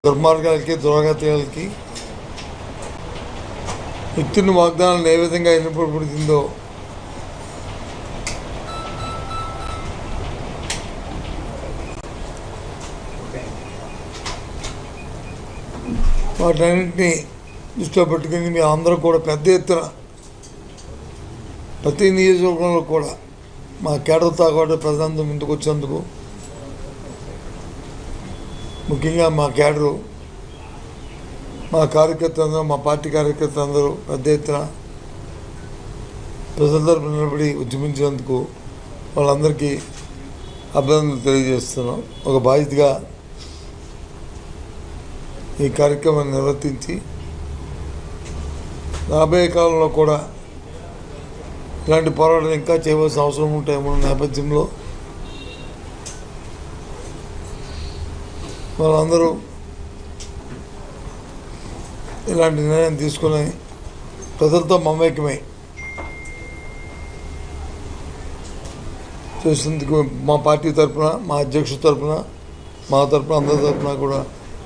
దుర్మార్గాలకి దురాగతాలకి ఇచ్చిన వాగ్దానాలను ఏ విధంగా ఎన్నిపడుతుందో వాటన్నింటినీ దృష్టిలో పెట్టుకుని మీ అందరూ కూడా పెద్ద ఎత్తున ప్రతి నియోజకవర్గంలో కూడా మా కేడర్తో కూడా ప్రజలందరూ ముందుకు వచ్చేందుకు, ముఖ్యంగా మా కేడరు, మా కార్యకర్తలందరూ, మా పార్టీ కార్యకర్తలందరూ పెద్ద ఎత్తున ప్రజల తరపున నిలబడి ఉద్యమించినందుకు వాళ్ళందరికీ అభినందనలు తెలియజేస్తున్నాం. ఒక బాధ్యతగా ఈ కార్యక్రమాన్ని నిర్వర్తించి రాబోయే కాలంలో కూడా ఇలాంటి పోరాటాలు ఇంకా చేయవలసిన అవసరం ఉంటాయేమో నేపథ్యంలో వాళ్ళందరూ ఇలాంటి నిర్ణయం తీసుకుని ప్రజలతో మమేకమై చేసేందుకు మా పార్టీ తరఫున, మా అధ్యక్షుడి తరఫున, మా తరఫున, అందరి తరఫున కూడా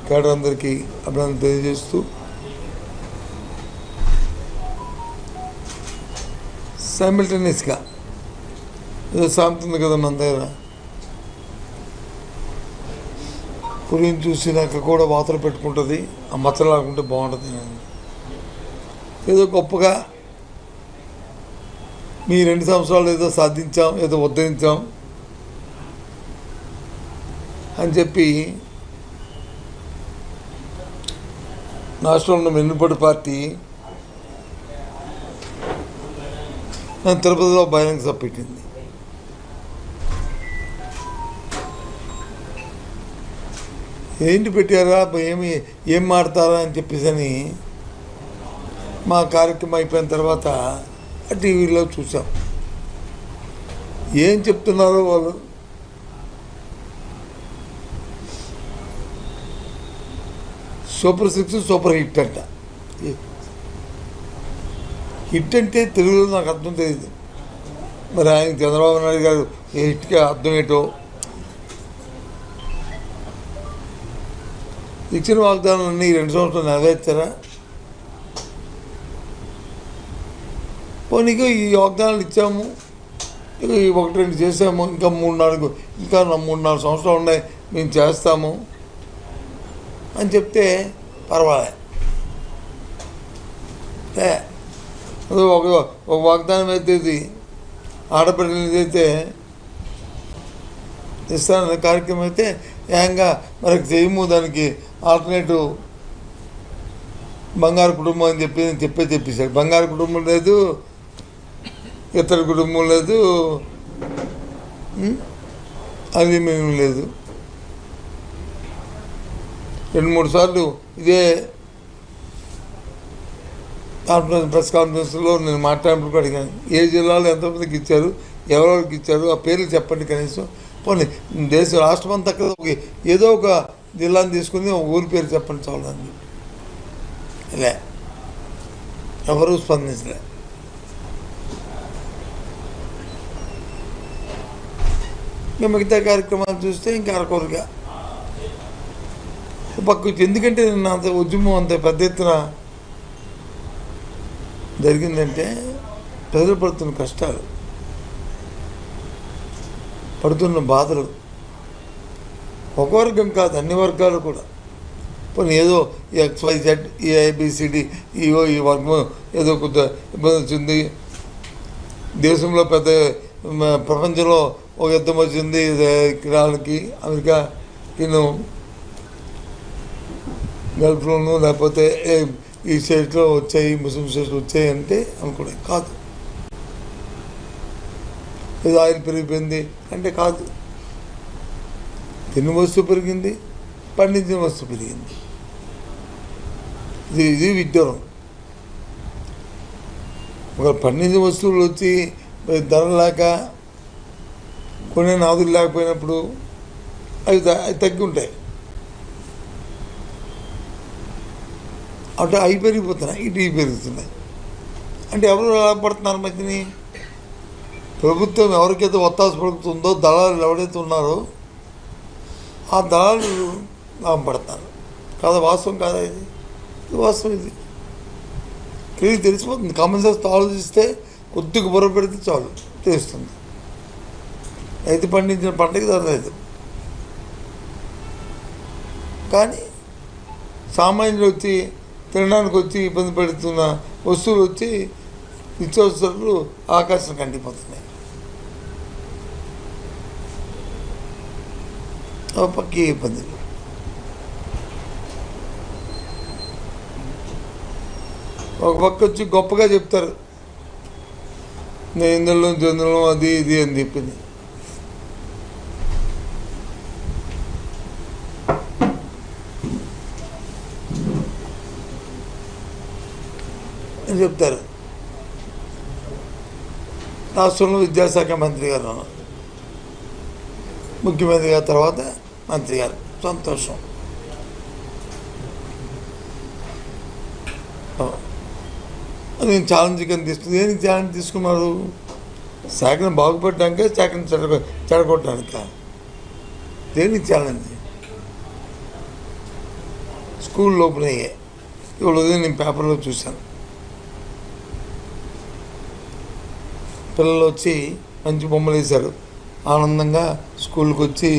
కేడర్ అందరికీ అభినందన తెలియజేస్తూ సైమిల్టేనియస్గా ఏదో సాగుతుంది కదా మన దగ్గర, పులిని చూసినాక కూడా వాతలు పెట్టుకుంటుంది, ఆ మచ్చలు లాగుంటే బాగుంటుంది. ఏదో గొప్పగా మీ 2 సంవత్సరాలు ఏదో సాధించాం, ఏదో ఉద్ధరించాం అని చెప్పి రాష్ట్రంలో వెన్నుపడి పార్టీ తిరుపతిలో బహిరంగ సభ పెట్టింది. ఏంటి పెట్టారా, ఏం మాడతారా అని చెప్పేసి అని మా కార్యక్రమం అయిపోయిన తర్వాత టీవీలో చూసాం. ఏం చెప్తున్నారో వాళ్ళు, సూపర్ 6 సూపర్ హిట్ అంట. హిట్ అంటే తెలుగులో నాకు అర్థం తెలియదు. మరి ఆయన చంద్రబాబు నాయుడు గారు ఏ హిట్కి అర్థం ఏంటో, ఇచ్చిన వాగ్దానాలన్నీ 2 సంవత్సరాలు నెరవేర్చారా? పోనీగా ఈ వాగ్దానాలు ఇచ్చాము, ఇక 1-2 చేసాము, ఇంకా 3-4 సంవత్సరాలు ఉన్నాయి, మేము చేస్తాము అని చెప్తే పర్వాలే. ఒక వాగ్దానం అయితే ఇది ఆడపిల్లలది అయితే ఇస్తానన్న కార్యక్రమం అయితే ఏకంగా మనకు చేయము, దానికి ఆల్టర్నేటివ్ బంగారు కుటుంబం అని చెప్పేశాడు. బంగారు కుటుంబం లేదు, ఇతర కుటుంబం లేదు, అది మేము లేదు. 2-3 సార్లు ఇదే ప్రెస్ కాన్ఫరెన్స్లో నేను మాట్లాడినప్పుడు అడిగాను, ఏ జిల్లాలో ఎంతమందికి ఇచ్చారు, ఎవరెవరికి ఇచ్చారు, ఆ పేర్లు చెప్పండి కనీసం. పోనీ రాష్ట్రం అంతా ఏదో ఒక జిల్లాని తీసుకుని ఒక ఊరి పేరు చెప్పండి చాలని. లే, ఎవరూ స్పందించలే. ఇంకా మిగతా కార్యక్రమాలు చూస్తే ఇంకా అరకొరగా పక్క. ఎందుకంటే నిన్న అంత ఉద్యమం అంత పెద్ద ఎత్తున జరిగిందంటే ప్రజలు పడుతున్న కష్టాలు, పడుతున్న బాధలు ఒక వర్గం కాదు, అన్ని వర్గాలు కూడా. పోనీ ఏదో XYZ ABCD ఈ వర్గం ఏదో కొంత ఇబ్బంది వచ్చింది, దేశంలో పెద్ద ప్రపంచంలో ఒక యుద్ధం వచ్చింది ఇరాన్కి, అమెరికాకి, గల్ఫ్లోనూ, లేకపోతే ఈ స్టేట్లో వచ్చాయి, ముస్లిం స్టేట్లు వచ్చాయి అంటే అనుకోవడం కాదు. ఏదో ఆయిల్ పెరిగిపోయింది అంటే కాదు. తిన్న వస్తువు పెరిగింది, పండించిన వస్తువు పెరిగింది. ఇది విడ్డూరం. ఒక పండించిన వస్తువులు వచ్చి ధర లేక కొనే నాదులు లేకపోయినప్పుడు అవి తగ్గి ఉంటాయి. అటు అవి పెరిగిపోతున్నాయి, ఇటు పెరుగుతున్నాయి. అంటే ఎవరు లాభపడుతున్నారు మధ్యని? ప్రభుత్వం ఎవరికైతే ఒత్తాస పడుతుందో, దళాలు ఎవరైతే ఉన్నారో ఆ దళాలు లాభపడతారు. కాదా? వాస్తవం కాదా? ఇది వాస్తవం. ఇది క్లియర్ తెలిసిపోతుంది. కామన్ సెన్స్ ఆలోచిస్తే కొద్దిగా బుర్ర పెడితే చాలు తెలుస్తుంది. రైతు పండించిన పంటకి ధర లేదు. కానీ సామాన్యులు వచ్చి తినడానికి వచ్చి ఇబ్బంది పెడుతున్న వస్తువులు వచ్చి నిత్యావసరాలు ఆకర్షణ కంటిపోతున్నాయి. ఒక పక్క ఇబ్బందులు. ఒక పక్క వచ్చి గొప్పగా చెప్తారు, నేను ఇందులో జందులో అది ఇది అని చెప్పింది. అని చెప్తారు. రాష్ట్రంలో విద్యాశాఖ మంత్రి గారు ఉన్నారు, ముఖ్యమంత్రి గారి తర్వాత మంత్రి గారు. సంతోషం. నేను ఛాలెంజ్ కింద తీసుకుని దేనికి ఛాలెంజ్ తీసుకున్నారు? శాఖను బాగుపెట్టడానికే, శాఖను చెడగొట్టడానిక? దేనికి ఛాలెంజ్? స్కూల్ ఓపెన్ అయ్యాయి. ఇవాళ ఉదయం నేను పేపర్లో చూశాను, పిల్లలు వచ్చి మంచి బొమ్మలు వేశారు, ఆనందంగా స్కూల్కి వచ్చి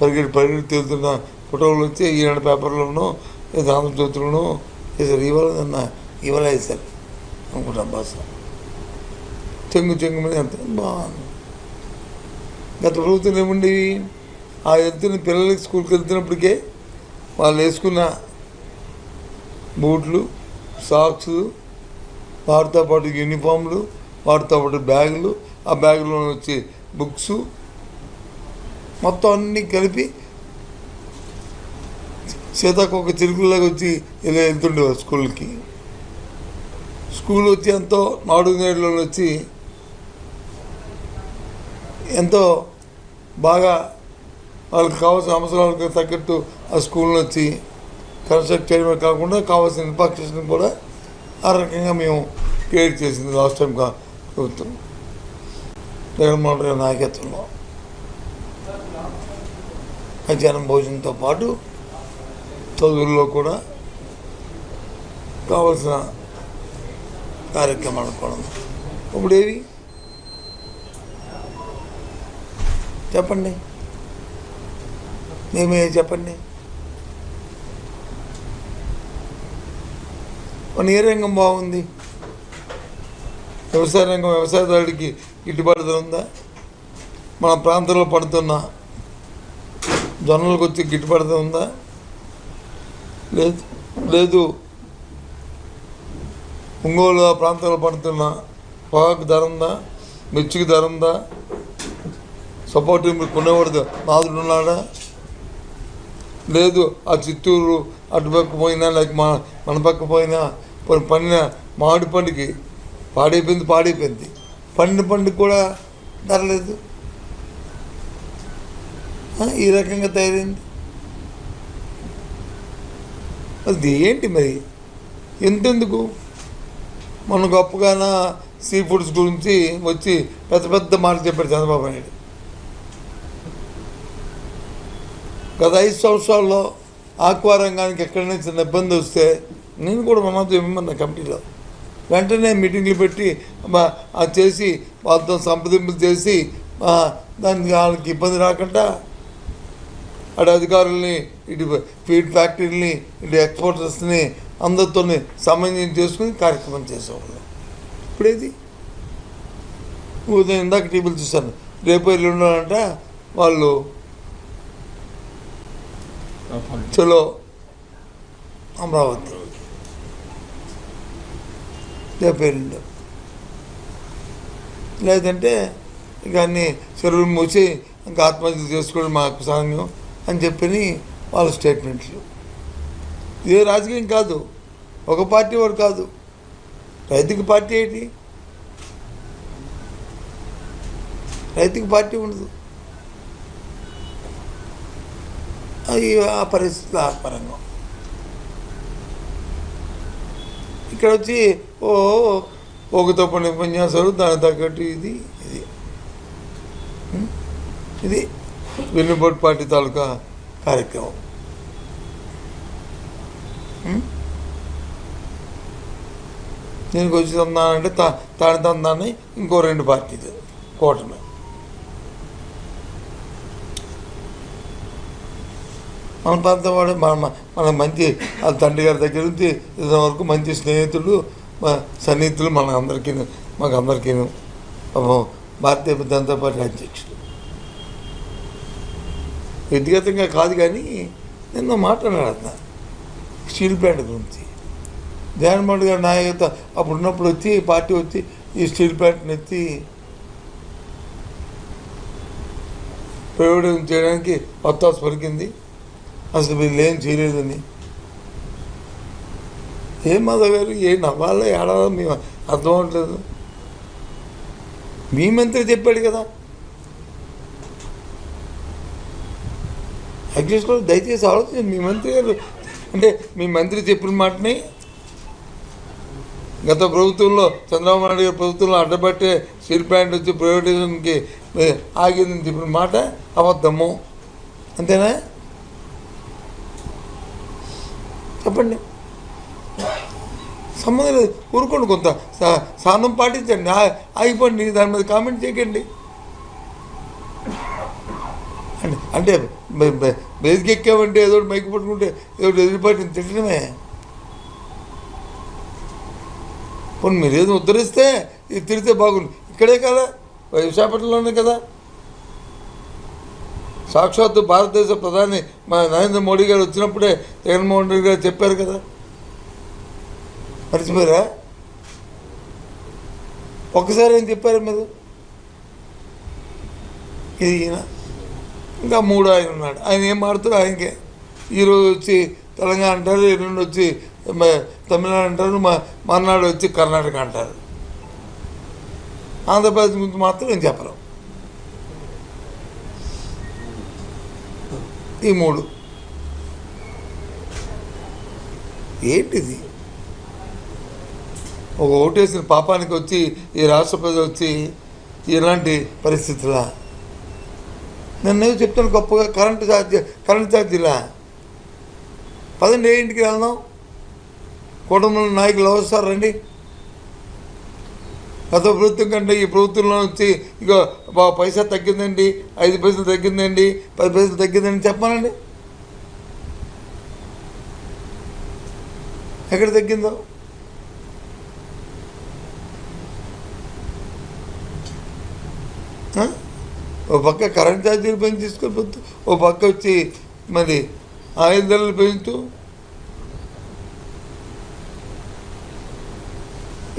పరిగెడి తిరుగుతున్న ఫోటోలు వచ్చి ఈనాడు పేపర్లోనూ లేదా ఆంధ్రజ్యోతిలోనూ వేశారు. ఇవాళ వేశారు అనుకుంటా. భాష చెంగు మీద ఎంత బాగుంది. గత ప్రభుత్వం ఏముండేవి? ఆ వెళ్తున్న పిల్లలకి స్కూల్కి వెళ్తున్నప్పటికే వాళ్ళు వేసుకున్న బూట్లు, సాక్స్, వాటితో పాటు యూనిఫామ్లు, వాటితో పాటు బ్యాగులు, ఆ బ్యాగులో వచ్చి బుక్స్ మొత్తం అన్నీ కలిపి సీతాకొక చిరుకుల్లాగా వచ్చి ఇలా వెళ్తుండేవారు స్కూల్కి. స్కూల్ వచ్చి ఎంతో నాడు నేడులో వచ్చి ఎంతో బాగా వాళ్ళకి కావాల్సిన అవసరాలకు తగ్గట్టు ఆ స్కూల్ని వచ్చి కన్స్ట్రక్ట్ చేయడమే కాకుండా కావాల్సిన ఇన్ఫ్రాస్ట్రక్చర్ని కూడా ఆ రకంగా మేము క్రియేట్ చేసింది లాస్ట్ టైం ప్రభుత్వం జగన్మోహన్ రెడ్డి నాయకత్వంలో. మధ్యాహ్నం భోజనంతో పాటు చదువుల్లో కూడా కావలసిన కార్యక్రమాలు కూడా. ఇప్పుడు ఏవి చెప్పండి, మేమే చెప్పండి. మన ఏ రంగం బాగుంది? వ్యవసాయ రంగం, వ్యవసాయదారుడికి గిట్టుబాటు ఉందా? మన ప్రాంతంలో పడుతున్న జొన్నలకు వచ్చి గిట్టుబాటు ఉందా? లేదు. ఒంగోలు ప్రాంతంలో పడుతున్న పొగాకు ధర ఉందా? మిర్చికి ధర ఉందా? సపోర్ట్ కొనేవాడు నాదుడు ఉన్నాడా? లేదు. ఆ చిత్తూరు అటుపక్క పోయినా లేక మన పక్క పోయినా పండిన మామిడి పండుకి పాడైపోయింది. పండిన పండుగ కూడా ధర లేదు. ఈ రకంగా తయారైంది. అది ఏంటి మరి? ఎంతెందుకు? మన గొప్పగాన సీ ఫుడ్స్ గురించి వచ్చి పెద్ద మాటలు చెప్పాడు చంద్రబాబు నాయుడు. గత 5 సంవత్సరాల్లో ఆక్వా రంగానికి ఎక్కడైనా చిన్న ఇబ్బంది వస్తే నేను కూడా మనతో ఇవ్వమన్నా కమిటీలో వెంటనే మీటింగ్లు పెట్టి అది చేసి వాళ్ళతో సంప్రదింపులు చేసి దానికి వాళ్ళకి ఇబ్బంది రాకుండా అటు అధికారుల్ని, ఇటు ఫీడ్ ఫ్యాక్టరీని, ఇటు ఎక్స్పోర్టర్స్ని అందరితో సమన్వయం చేసుకుని కార్యక్రమం చేసేవాళ్ళు. ఇప్పుడేది? ఉదయం ఇందాక టీవీలు చూశాను, రేపు ఎల్లుండాలంట వాళ్ళు చలో అమరావతి రేపు ఎల్లుండ, లేదంటే ఇక అన్నీ చెరువులు మూసి ఇంకా ఆత్మహత్య చేసుకోవడం మాకు సాంగ్యం అని చెప్పి వాళ్ళ స్టేట్మెంట్లు. ఇదే రాజకీయం కాదు, ఒక పార్టీ వాడు కాదు. రైతుకి పార్టీ ఏంటి? రైతుకి పార్టీ ఉండదు. ఆ పరిస్థితులు ఆపరంగా ఇక్కడ వచ్చి ఒకతో పని ఉపన్యాసాలు, దాని తగ్గట్టు ఇది వెన్నుపోటు పార్టీ తాలూకా కార్యక్రమం. దీనికి వచ్చి తందానంటే తాని తందాన్ని ఇంకో 2 పార్టీలు కూటమి. మన ప్రాంతం వాడు మన మంచి వాళ్ళ తండ్రి గారి దగ్గర నుంచి ఇతని వరకు మంచి స్నేహితులు సన్నిహితులు మాకు అందరికీ భారతీయ జనతా పార్టీ అధ్యక్షుడు. వ్యక్తిగతంగా కాదు కానీ నిన్న మాట్లాడాడు స్టీల్ ప్లాంట్ గురించి. జగన్మోహన్ రెడ్డి గారి నాయకత్వం అప్పుడు ఉన్నప్పుడు వచ్చి పార్టీ వచ్చి ఈ స్టీల్ ప్లాంట్ని ఎత్తి ప్రయోగం చేయడానికి ఒత్తాసు పలికింది. అసలు వీళ్ళు ఏం చేయలేదని. ఏం మాధవ్ గారు ఏ నవ్వాలో ఏడాలో మేము అర్థం అవ్వట్లేదు. మీ మంత్రి చెప్పాడు కదా, అధ్యక్షులు దయచేసి ఆలోచించండి. మీ మంత్రి గారు అంటే మీ మంత్రి చెప్పిన మాటని గత ప్రభుత్వంలో చంద్రబాబు నాయుడు గారి ప్రభుత్వంలో అడ్డబట్టే స్టీల్ ప్లాంట్ వచ్చి ప్రైవేటైజేషన్కి ఆగిందని చెప్పిన మాట అబద్ధము. అంతేనా? చెప్పండి. సంబంధం లేదు, ఊరుకోండి, కొంత సహనం పాటించండి, ఆగిపోండి, దాని మీద కామెంట్ చేయకండి. అంటే బెదికెక్కామంటే ఏదో మైకి పట్టుకుంటే ఏదో ఎదురుపాటిని తిట్టడమే. పోనీ మీరు ఏదో ఉద్ధరిస్తే ఇది తిరిగితే బాగుంది. ఇక్కడే కదా, విశాఖపట్నంలోనే కదా. సాక్షాత్తు భారతదేశ ప్రధాని మా నరేంద్ర మోడీ గారు వచ్చినప్పుడే జగన్మోహన్ రెడ్డి గారు చెప్పారు కదా, మర్చిపోయారా? ఒక్కసారి ఏం చెప్పారు మీరు? ఇది ఈయన ఇంకా 3 ఆయన ఉన్నాడు. ఆయన ఏం మారుతారు ఆయనకే. ఈరోజు వచ్చి తెలంగాణ అంటారు, ఎల్లుండి వచ్చి తమిళనాడు అంటారు, మర్నాడు వచ్చి కర్ణాటక అంటారు. ఆంధ్రప్రదేశ్ గురించి మాత్రం ఏం చెప్పరు. ఈ 3 ఏంటిది? ఒక ఓటేసిన పాపానికి వచ్చి ఈ రాష్ట్ర ప్రజలు వచ్చి ఇలాంటి పరిస్థితుల నన్ను చెప్తాను గొప్పగా కరెంట్ ఛార్జీలా. పదండి, ఏ ఇంటికి వెళ్దాం, కుటుంబంలో నాయకులు వస్తారు రండి. గత ప్రభుత్వం కంటే ఈ ప్రభుత్వంలో వచ్చి ఇక పైసా తగ్గిందండి, 5 పైసలు తగ్గిందండి, 10 పైసలు తగ్గిందండి చెప్పానండి. ఎక్కడ తగ్గిందో? ఓ పక్క కరెంట్ ఛార్జీలు పెంచి తీసుకెళ్ళిపోతూ, ఓ పక్క వచ్చి మరి ఆయిల్ ధరలు పెంచుతూ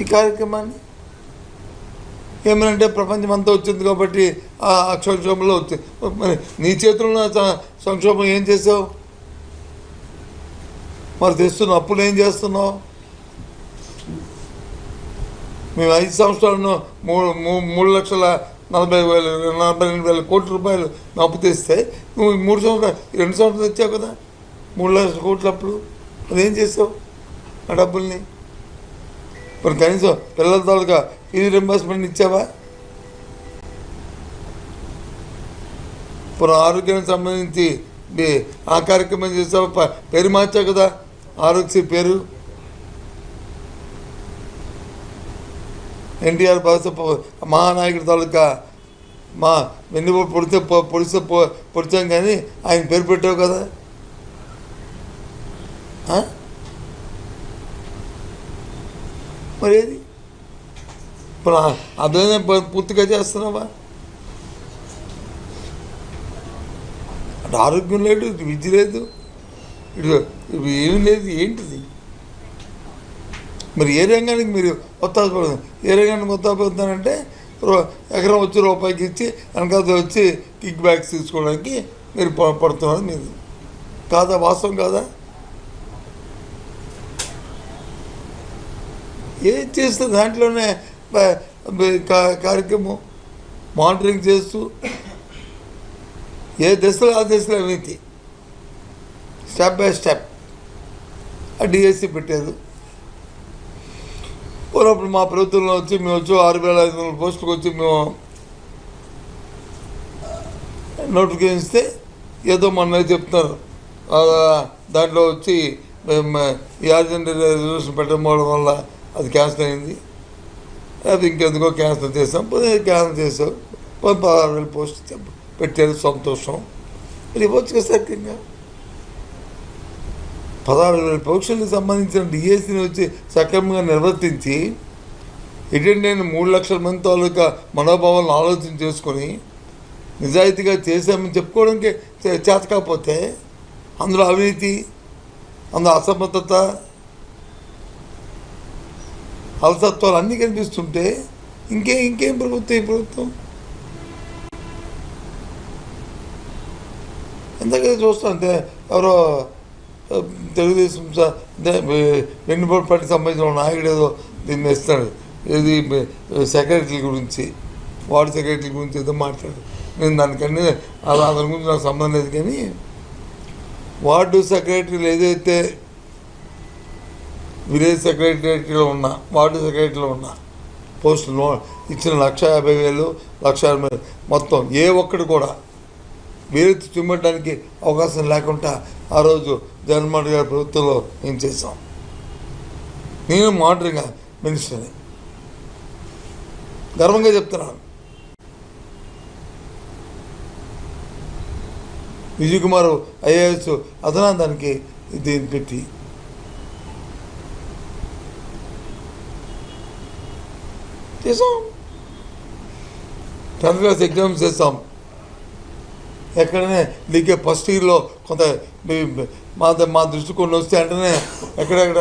ఈ కార్యక్రమాన్ని ఏమనంటే ప్రపంచం అంతా వచ్చింది కాబట్టి ఆ సంక్షోభంలో వచ్చింది. మరి నీ చేతుల్లో సంక్షోభం ఏం చేసావు? మరి తెస్తున్నావు, అప్పులు ఏం చేస్తున్నావు? మేము 5 సంవత్సరాలను 3,40,000 కోట్ల రూపాయలు అప్పు తెస్తే నువ్వు 2 సంవత్సరాలు తెచ్చావు కదా 3 లక్షల కోట్ల అప్పులు. అదేం చేసావు ఆ డబ్బుల్ని? మరి కనీసం పిల్లల తాలూకా ఫీజు రింబర్స్మెంట్ ఇచ్చావా? ఇప్పుడు ఆరోగ్యానికి సంబంధించి ఆ కార్యక్రమం చేసావా? పేరు మార్చావు కదా, ఆరోగ్యశ్రీ పేరు. ఎన్టీఆర్ భారత మహానాయకుడి తాలూకా మా వెన్నుపో పొడిచాం కానీ ఆయన పేరు పెట్టావు కదా. మరి ఏది ఇప్పుడు అదే పూర్తిగా చేస్తున్నావా? అటు ఆరోగ్యం లేదు, ఇటు విద్య లేదు, ఇటు ఏమి లేదు, ఏంటిది? మరి ఏ రంగానికి మీరు ఒత్తాసపడుతుంది? ఏ రంగానికి ఒత్తాపడుతున్నారంటే ఎకరం వచ్చి రూపాయికి ఇచ్చి వెనకాల వచ్చి కిక్ బ్యాక్స్ తీసుకోవడానికి మీరు పడుతున్నారు. మీరు కాదా? వాస్తవం కాదా? ఏం చేస్తే దాంట్లోనే కార్యక్రమం మానిటరింగ్ చేస్తూ ఏ దశలో ఆ దశలో అవినీతి స్టెప్ బై స్టెప్ ఆ డిఎస్సి పెట్టారు. పూర్వప్పుడు మా ప్రభుత్వంలో వచ్చి మేము వచ్చి 6,500 పోస్టులకు వచ్చి మేము నోటిఫికేషన్ ఇస్తే ఏదో మొన్న చెప్తున్నారు దాంట్లో వచ్చి ఈ అర్జెంట్ రిజర్వేషన్ పెట్టకపోవడం వల్ల అది క్యాన్సిల్ అయింది. అది ఇంకెందుకో క్యాన్సిల్ చేసాం. క్యాన్సిల్ చేసాం. 16,000 పోస్ట్ పెట్టారు, సంతోషం. మరి ఇవ్వచ్చు కదా సరిగ్గా. 16,000 పరీక్షలకు సంబంధించిన డిఎస్సిని వచ్చి సక్రమంగా నిర్వర్తించి అటెండ్ అయిన 3 లక్షల మంది తాలూకా మనోభావాలను ఆలోచన చేసుకొని నిజాయితీగా చేశామని చెప్పుకోవడానికి చేత కాకపోతే అందులో అవినీతి, అందులో అసమర్థత, అలసత్వాలు అన్నీ కనిపిస్తుంటే ఇంకేం ప్రభుత్వం ఈ ప్రభుత్వం? ఎందుకంటే చూస్తుంటే ఎవరో తెలుగుదేశం వెన్నుపోటు పార్టీకి సంబంధించిన నాయకుడు ఏదో దీన్ని ఇస్తాడు, ఏది సెక్రటరీ గురించి, వార్డు సెక్రటరీ గురించి ఏదో మాట్లాడు. నేను దానికన్నీ దాని గురించి నాకు సంబంధం లేదు. కానీ వార్డు సెక్రటరీలు ఏదైతే విలేజ్ సెక్రటరీలో ఉన్న, వార్డు సెక్రటరీలో ఉన్న పోస్టులు ఇచ్చిన 150,000, 1,80,000 మొత్తం ఏ ఒక్కడు కూడా వేరెత్తి చూపెట్టడానికి అవకాశం లేకుండా ఆ రోజు జగన్మోహన్ గారి ప్రభుత్వంలో ఏం చేశాం. నేను మానిటరింగ్ మినిస్టర్ని గర్వంగా చెప్తున్నాను. విజయ్ కుమార్ ఐఏఎస్ అదనా దానికి దీన్ని పెట్టి చేసాం. 10th క్లాస్ ఎగ్జామ్స్ చేస్తాం. ఎక్కడనే లీకే ఫస్ట్ ఇయర్లో కొంత మా దృష్టి కొన్ని వస్తే వెంటనే ఎక్కడెక్కడ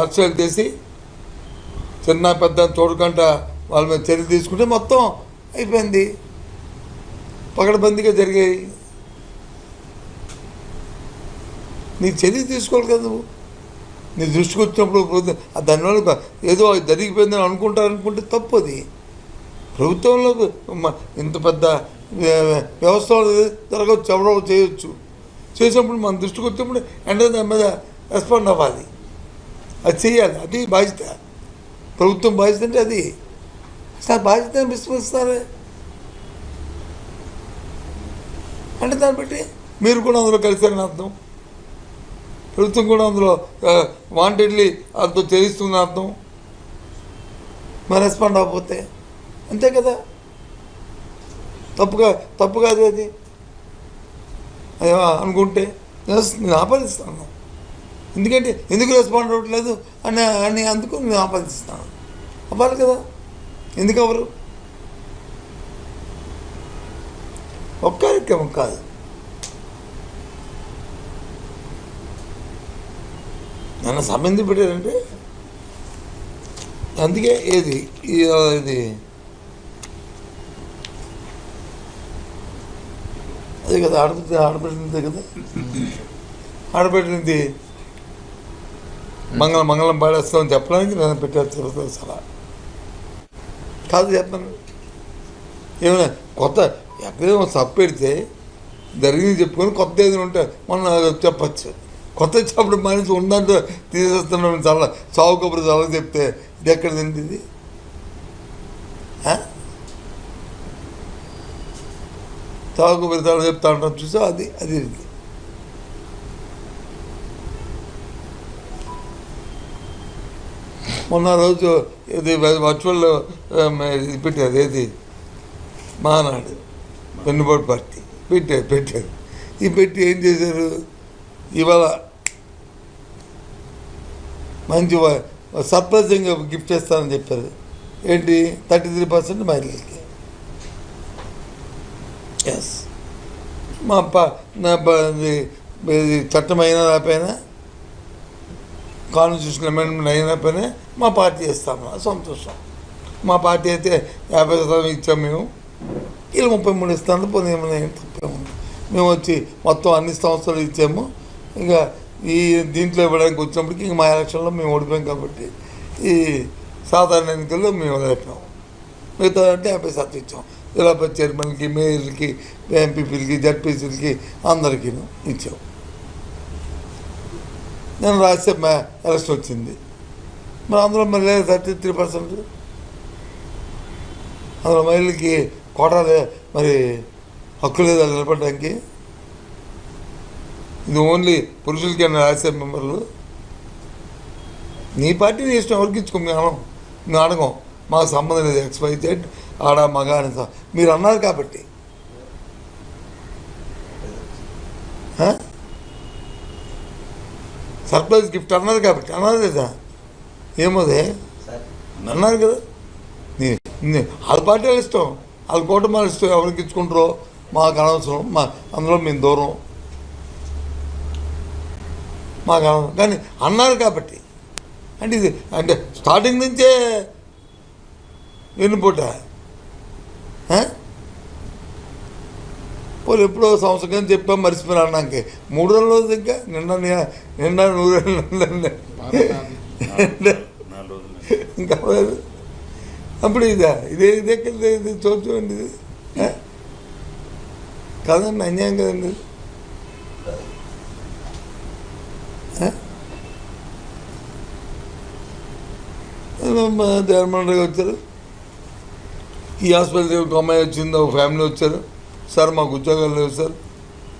అరెస్టులు చేసి చిన్న పెద్ద తోడుకంట వాళ్ళ మీద చర్య తీసుకుంటే మొత్తం అయిపోయింది. పకడ్బందీగా జరిగాయి. నీ చర్య తీసుకోవాలి కదా నువ్వు. నీ దృష్టికి వచ్చినప్పుడు దానివల్ల ఏదో జరిగిపోయిందని అనుకుంటే తప్పు. అది ప్రభుత్వంలో ఇంత పెద్ద వ్యవస్థలో జరగవచ్చు, ఎవరో చేయొచ్చు. చేసినప్పుడు మన దృష్టికి వచ్చినప్పుడు వెంటనే దాని మీద రెస్పాండ్ అవ్వాలి. అది చేయాలి. అది బాధ్యత. ప్రభుత్వం బాధ్యత అంటే అది. సార్ బాధ్యత విస్మరిస్తారే అంటే దాన్ని బట్టి మీరు కూడా అందులో కలిసారని అర్థం. ప్రభుత్వం కూడా అందులో వాంటెడ్లీ వాళ్ళతో చేయిస్తుందని అర్థం. మరి రెస్పాండ్ అవ్వకపోతే అంతే కదా. తప్పు కాదు అది అనుకుంటే నేను ఆపాదిస్తాను. ఎందుకంటే ఎందుకు రెస్పాండ్ అవ్వట్లేదు అని అందుకు నేను ఆపాదిస్తాను. అవ్వాలి కదా. ఎందుకు అవ్వరు? ఒక్క కార్యక్రమం కాదు. నన్ను సంబంధి పెట్టారంటే అందుకే ఇది అదే కదా. ఆడబెట్టింది కదా. ఆడబెట్టింది మంగళం పాడేస్తామని చెప్పడానికి నేను పెట్టాను. సలా కాదు చెప్పాను. ఏమైనా కొత్త ఎక్కడేమో సబ్ పెడితే జరిగింది చెప్పుకొని కొత్త ఏదైనా ఉంటే మనం చెప్పచ్చు. కొత్త చెప్పడం మనిషి ఉందంటే తీసేస్తున్నాం. చాలా చావు కబురు చాలా చెప్తే ఇది ఎక్కడ తింది? ఇది చావు కబురు చాలా చెప్తా ఉంటాం చూసా. అది మొన్న రోజు ఇది వర్చువల్ ఇది పెట్టారు. ఏది మహానాడు వెన్నుపోటు పార్టీ పెట్టారు. ఈ పెట్టి ఏం చేశారు? ఇవాళ మంచి సర్ప్రైజింగ్ గిఫ్ట్ చేస్తానని చెప్పారు. ఏంటి? 33% మహిళలకి. ఎస్, మా చట్టం అయినా రాపోయినా, కాన్స్టిట్యూషన్ అమెండ్మెంట్ అయినపోయినా మా పార్టీ ఇస్తాము. సంతోషం. మా పార్టీ అయితే 50% ఇచ్చాము మేము. వీళ్ళు 33 ఇస్తాను. పోనీ ఏమైనా తప్పేముంది. మేము వచ్చి మొత్తం అన్ని సంస్థలు ఇచ్చాము. ఇంకా ఈ దీంట్లో ఇవ్వడానికి వచ్చినప్పటికీ ఇంక మా ఎలక్షన్లో మేము ఓడిపోయాం కాబట్టి ఈ సాధారణ ఎన్నికల్లో మేము వదిలేపాము. మిగతా అంటే 50% ఇచ్చాం. జిల్లా చైర్మన్కి, మేయర్లకి, ఎంపీపీలకి, జడ్పీసీలకి అందరికీ ఇచ్చాం. నేను రాస్తే ఎలక్షన్ వచ్చింది. మరి అందులో మరి లేదు 33%. అందులో మహిళలకి కోటా మరి హక్కు లేదా నిలబడడానికి? ఇది ఓన్లీ పురుషులకైనా రాజ్యసభ మెంబర్లు. నీ పార్టీ నీ ఇష్టం, ఎవరికి ఇచ్చుకో. మేము అడగం, మాకు సంబంధం లేదు. XYZ ఆడ మగ అని మీరు అన్నారు కాబట్టి. సర్ప్రైజ్ గిఫ్ట్ అన్నారు కాబట్టి. అన్నారు లేదా? ఏమోదే అన్నారు కదా. వాళ్ళ పార్టీ వాళ్ళ ఇష్టం, వాళ్ళ కూటమి ఇష్టం. ఎవరికి ఇచ్చుకుంటారో మాకు అనవసరం. అందులో మేము దూరం, మాకు అనవసరం. కానీ అన్నారు కాబట్టి. అంటే ఇది అంటే స్టార్టింగ్ నుంచే వెన్నుపోట. వాళ్ళు ఎప్పుడో సంవత్సరం చెప్పాం, మర్చిపోయినా అన్నాకే 3 రోజులు ఇంకా నిండా 100 ఇంకా అప్పుడు ఇదే చూడండి. ఇది కాదండి, అన్యాయం కదండి. జగన్మోహన్ రెడ్డి వచ్చారు. ఈ హాస్పిటల్కి ఒక అమ్మాయి వచ్చింది, ఒక ఫ్యామిలీ వచ్చారు. సార్ మాకు ఉద్యోగాలు లేవు సార్,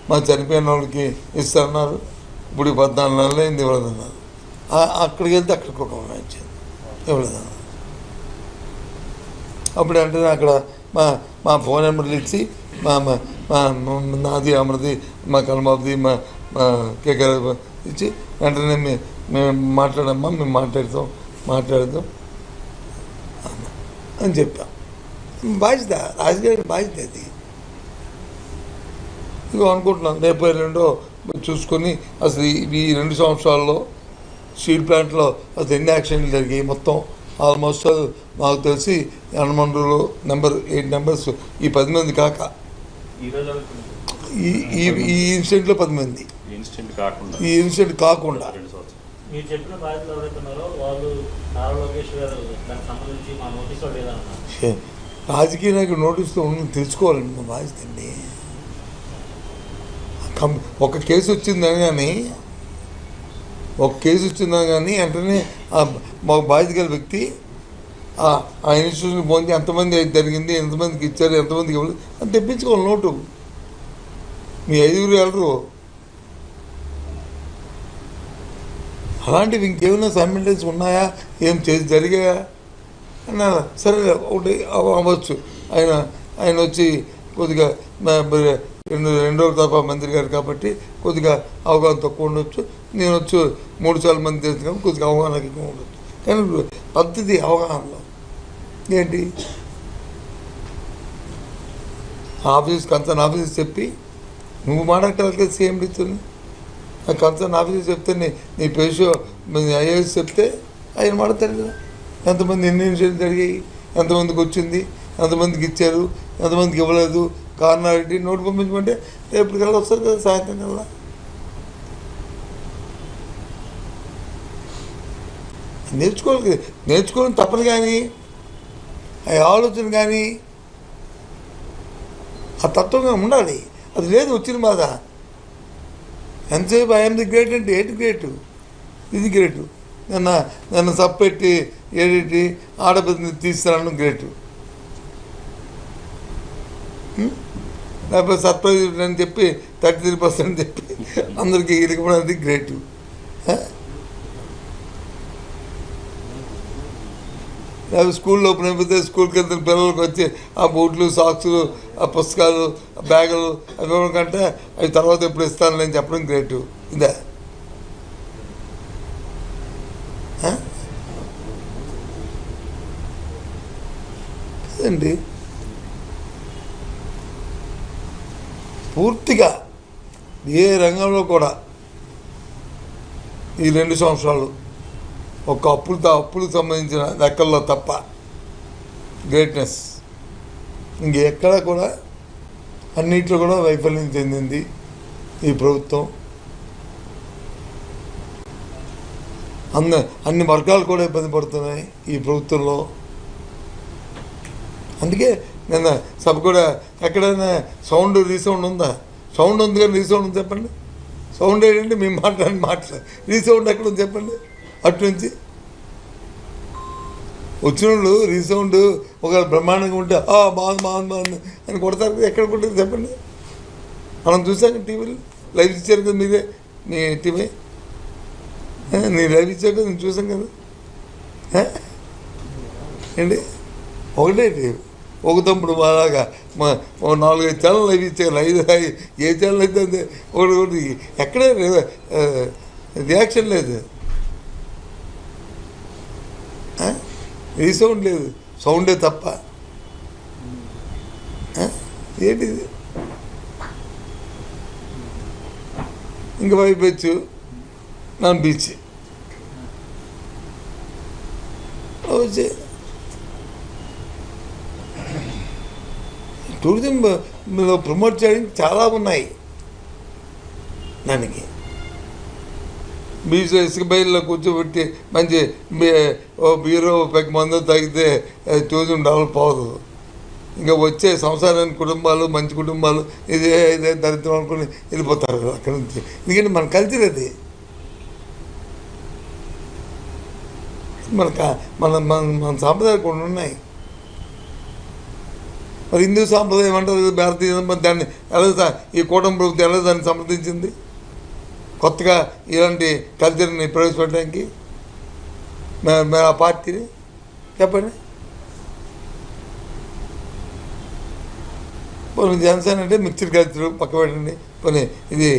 మా చనిపోయిన వాళ్ళకి ఇస్తారన్నారు. ఇప్పుడు 14 నెలలు అయింది, ఇవ్వలేదన్నారు. అక్కడికి వెళ్తే అక్కడికి ఒక అమ్మాయి వచ్చింది, ఇవ్వలేదన్నారు. అప్పుడు అంటే అక్కడ మా ఫోన్ నెంబర్లు ఇచ్చి నాది, అమృది, మా కల్మాబ్ది, మా కేకర్ ఇచ్చి వెంటనే మేము మాట్లాడమ్మా, మేము మాట్లాడదాం అని చెప్పాం. బాధ్యత, రాజుగారి బాధ్యత అది. ఇదిగో అనుకుంటున్నాను, రేపు 2 చూసుకొని అసలు ఈ 2 సంవత్సరాల్లో స్టీల్ ప్లాంట్లో అసలు ఎన్ని యాక్సిడెంట్లు జరిగాయి. మొత్తం ఆల్మోస్ట్ నాకు తెలిసి హనుమండ్రులో 8 నెంబర్స్. ఈ 10 మంది కాక ఈ ఇన్సిడెంట్లో 10 మంది, ఈ ఇన్సిడెంట్ కాకుండా. మీరు చెప్పిన బాధ్యతలు ఎవరైతే ఉన్నారో వాళ్ళు నారా లోకేష్ గారు దానికి సంబంధించి మా నోటీసులో లేదన్నారు. రాజకీయ నాయకుడు నోటీసులో ఉన్న తెలుసుకోవాలండి మా బాధ్యత అండి. ఒక కేసు వచ్చిందని కానీ వెంటనే మా బాధ్యత గల వ్యక్తి ఆ ఇన్స్టిట్యూషన్కి పోయి ఎంతమంది జరిగింది, ఎంతమందికి ఇచ్చారు, ఎంతమందికి ఇవ్వలేదు అని తెప్పించుకోవాలి నోటు. మీ 5 వెళ్ళరు. అలాంటివి ఇంకేమైనా సైమల్టేనియస్ ఉన్నాయా, ఏం జరిగాయా అన్నా సరే ఒకటి అవ్వచ్చు. ఆయన వచ్చి కొద్దిగా రెండో తప్ప మంత్రి గారు కాబట్టి కొద్దిగా అవగాహన తక్కువ ఉండొచ్చు. నేను వచ్చి 3 సార్లు మంది తెలుసు కాబట్టి కొద్దిగా అవగాహన ఎక్కువ ఉండొచ్చు. కానీ పద్ధతి అవగాహనలో ఏంటి, కన్సర్న్ ఆఫీస్ చెప్పి నువ్వు మాట్లాడగలిగే సీఎం ఇస్తుంది. ఆ కన్సర్న్ ఆఫీసర్ చెప్తే నీ పేషో ఐఏఎస్ చెప్తే ఆయన మాడతారు కదా. ఎంతమంది ఎన్ని ఇన్సిడెంట్లు జరిగాయి, ఎంతమందికి వచ్చింది, ఎంతమందికి ఇచ్చారు, ఎంతమందికి ఇవ్వలేదు, కారణాలిటీ నోటు పంపించమంటే రేపటికల్లా వస్తారు కదా, సాయంత్రం కల్లా. నేర్చుకోవడం తప్పదు. కానీ ఆ ఆలోచన కానీ ఆ తత్వంగా ఉండాలి. అది లేదు, వచ్చిన బాధ. ఎంతసేపు ఐఎమ్ ది గ్రేట్ అంటే ఏంటి గ్రేటు, ఇది గ్రేటు. నన్ను సప్పెట్టి ఏడిటి ఆడపిల్లని తీస్తున్నాను గ్రేటు. లేకపోతే సర్ప్రైజ్ అని చెప్పి 33% చెప్పి అందరికీ ఇరికపోవడానికి గ్రేటు. లేకపోతే స్కూల్లో ఓపెన్ అయిపోతే స్కూల్కి వెళ్తున్న పిల్లలకి వచ్చి ఆ బూట్లు, సాక్స్లు, ఆ పుస్తకాలు, ఆ బ్యాగులు అవి ఇవ్వడం కంటే అవి తర్వాత ఎప్పుడు ఇస్తాను నేను చెప్పడం గ్రేటు. ఇదే కదండి. పూర్తిగా ఏ రంగంలో కూడా ఈ 2 సంవత్సరాలు ఒక అప్పులకు సంబంధించిన లెక్కల్లో తప్ప గ్రేట్నెస్ ఇంకెక్కడ కూడా అన్నిట్లో కూడా వైఫల్యం చెందింది ఈ ప్రభుత్వం. అన్ని వర్గాలు కూడా ఇబ్బంది పడుతున్నాయి ఈ ప్రభుత్వంలో. అందుకే నిన్న సభ కూడా ఎక్కడైనా సౌండ్ రీసౌండ్ ఉందా? సౌండ్ ఉంది కానీ రీసౌండ్ ఉంది చెప్పండి. సౌండ్ ఏంటంటే మేము మాట్లాడి రీసౌండ్ ఎక్కడ ఉంది చెప్పండి. అటు నుంచి వచ్చిన వాళ్ళు రీసౌండ్ ఒకవేళ బ్రహ్మాండంగా ఉంటే బాగుంది అని కొడతారు. ఎక్కడ కొట్టారు చెప్పండి. మనం చూసాం టీవీలో లైవ్ ఇచ్చారు కదా మీరే, మీ టీవీ నేను లైవ్ ఇచ్చారు కదా, నేను చూసాను కదా. ఏంటి ఒకటే ఒక తమ్ముడు అలాగా 4-5 ఛానల్ లైవ్ ఇచ్చారు. ఏ ఛానల్ అయితే అంతే ఒకటి ఎక్కడే రియాక్షన్ లేదు, రీసౌండ్ లేదు, సౌండే తప్ప. ఏంటిది ఇంకా వైపు నాన్ బీచ్ వచ్చే టూరిజం ప్రమోట్ చేయడానికి చాలా ఉన్నాయి. దానికి బీచ్లో ఇసుక బయలులో కూర్చోబెట్టి మంచి బీరో పెక్క మందు తాగితే టూరిజం డెవలప్ అవ్వదు. ఇంకా వచ్చే సంసారానికి కుటుంబాలు, మంచి కుటుంబాలు ఇదే దరిద్రం అనుకుని వెళ్ళిపోతారు అక్కడి నుంచి. ఎందుకంటే మన కల్చర్ అది, మన మన మన సాంప్రదాయాలు కొన్ని ఉన్నాయి. మరి హిందూ సాంప్రదాయం అంటారు, భారతీయ దాన్ని ఎలా ఈ కూటమి ప్రభుత్వం ఎలా దాన్ని సమర్థించింది కొత్తగా ఇలాంటి కల్చర్ని ప్రవేశపెట్టడానికి ఆ పార్టీని? చెప్పండి. పోనీ జనసేన అంటే మిక్స్డ్ కల్చర్ పక్క పెట్టండి. పోనీ ఇది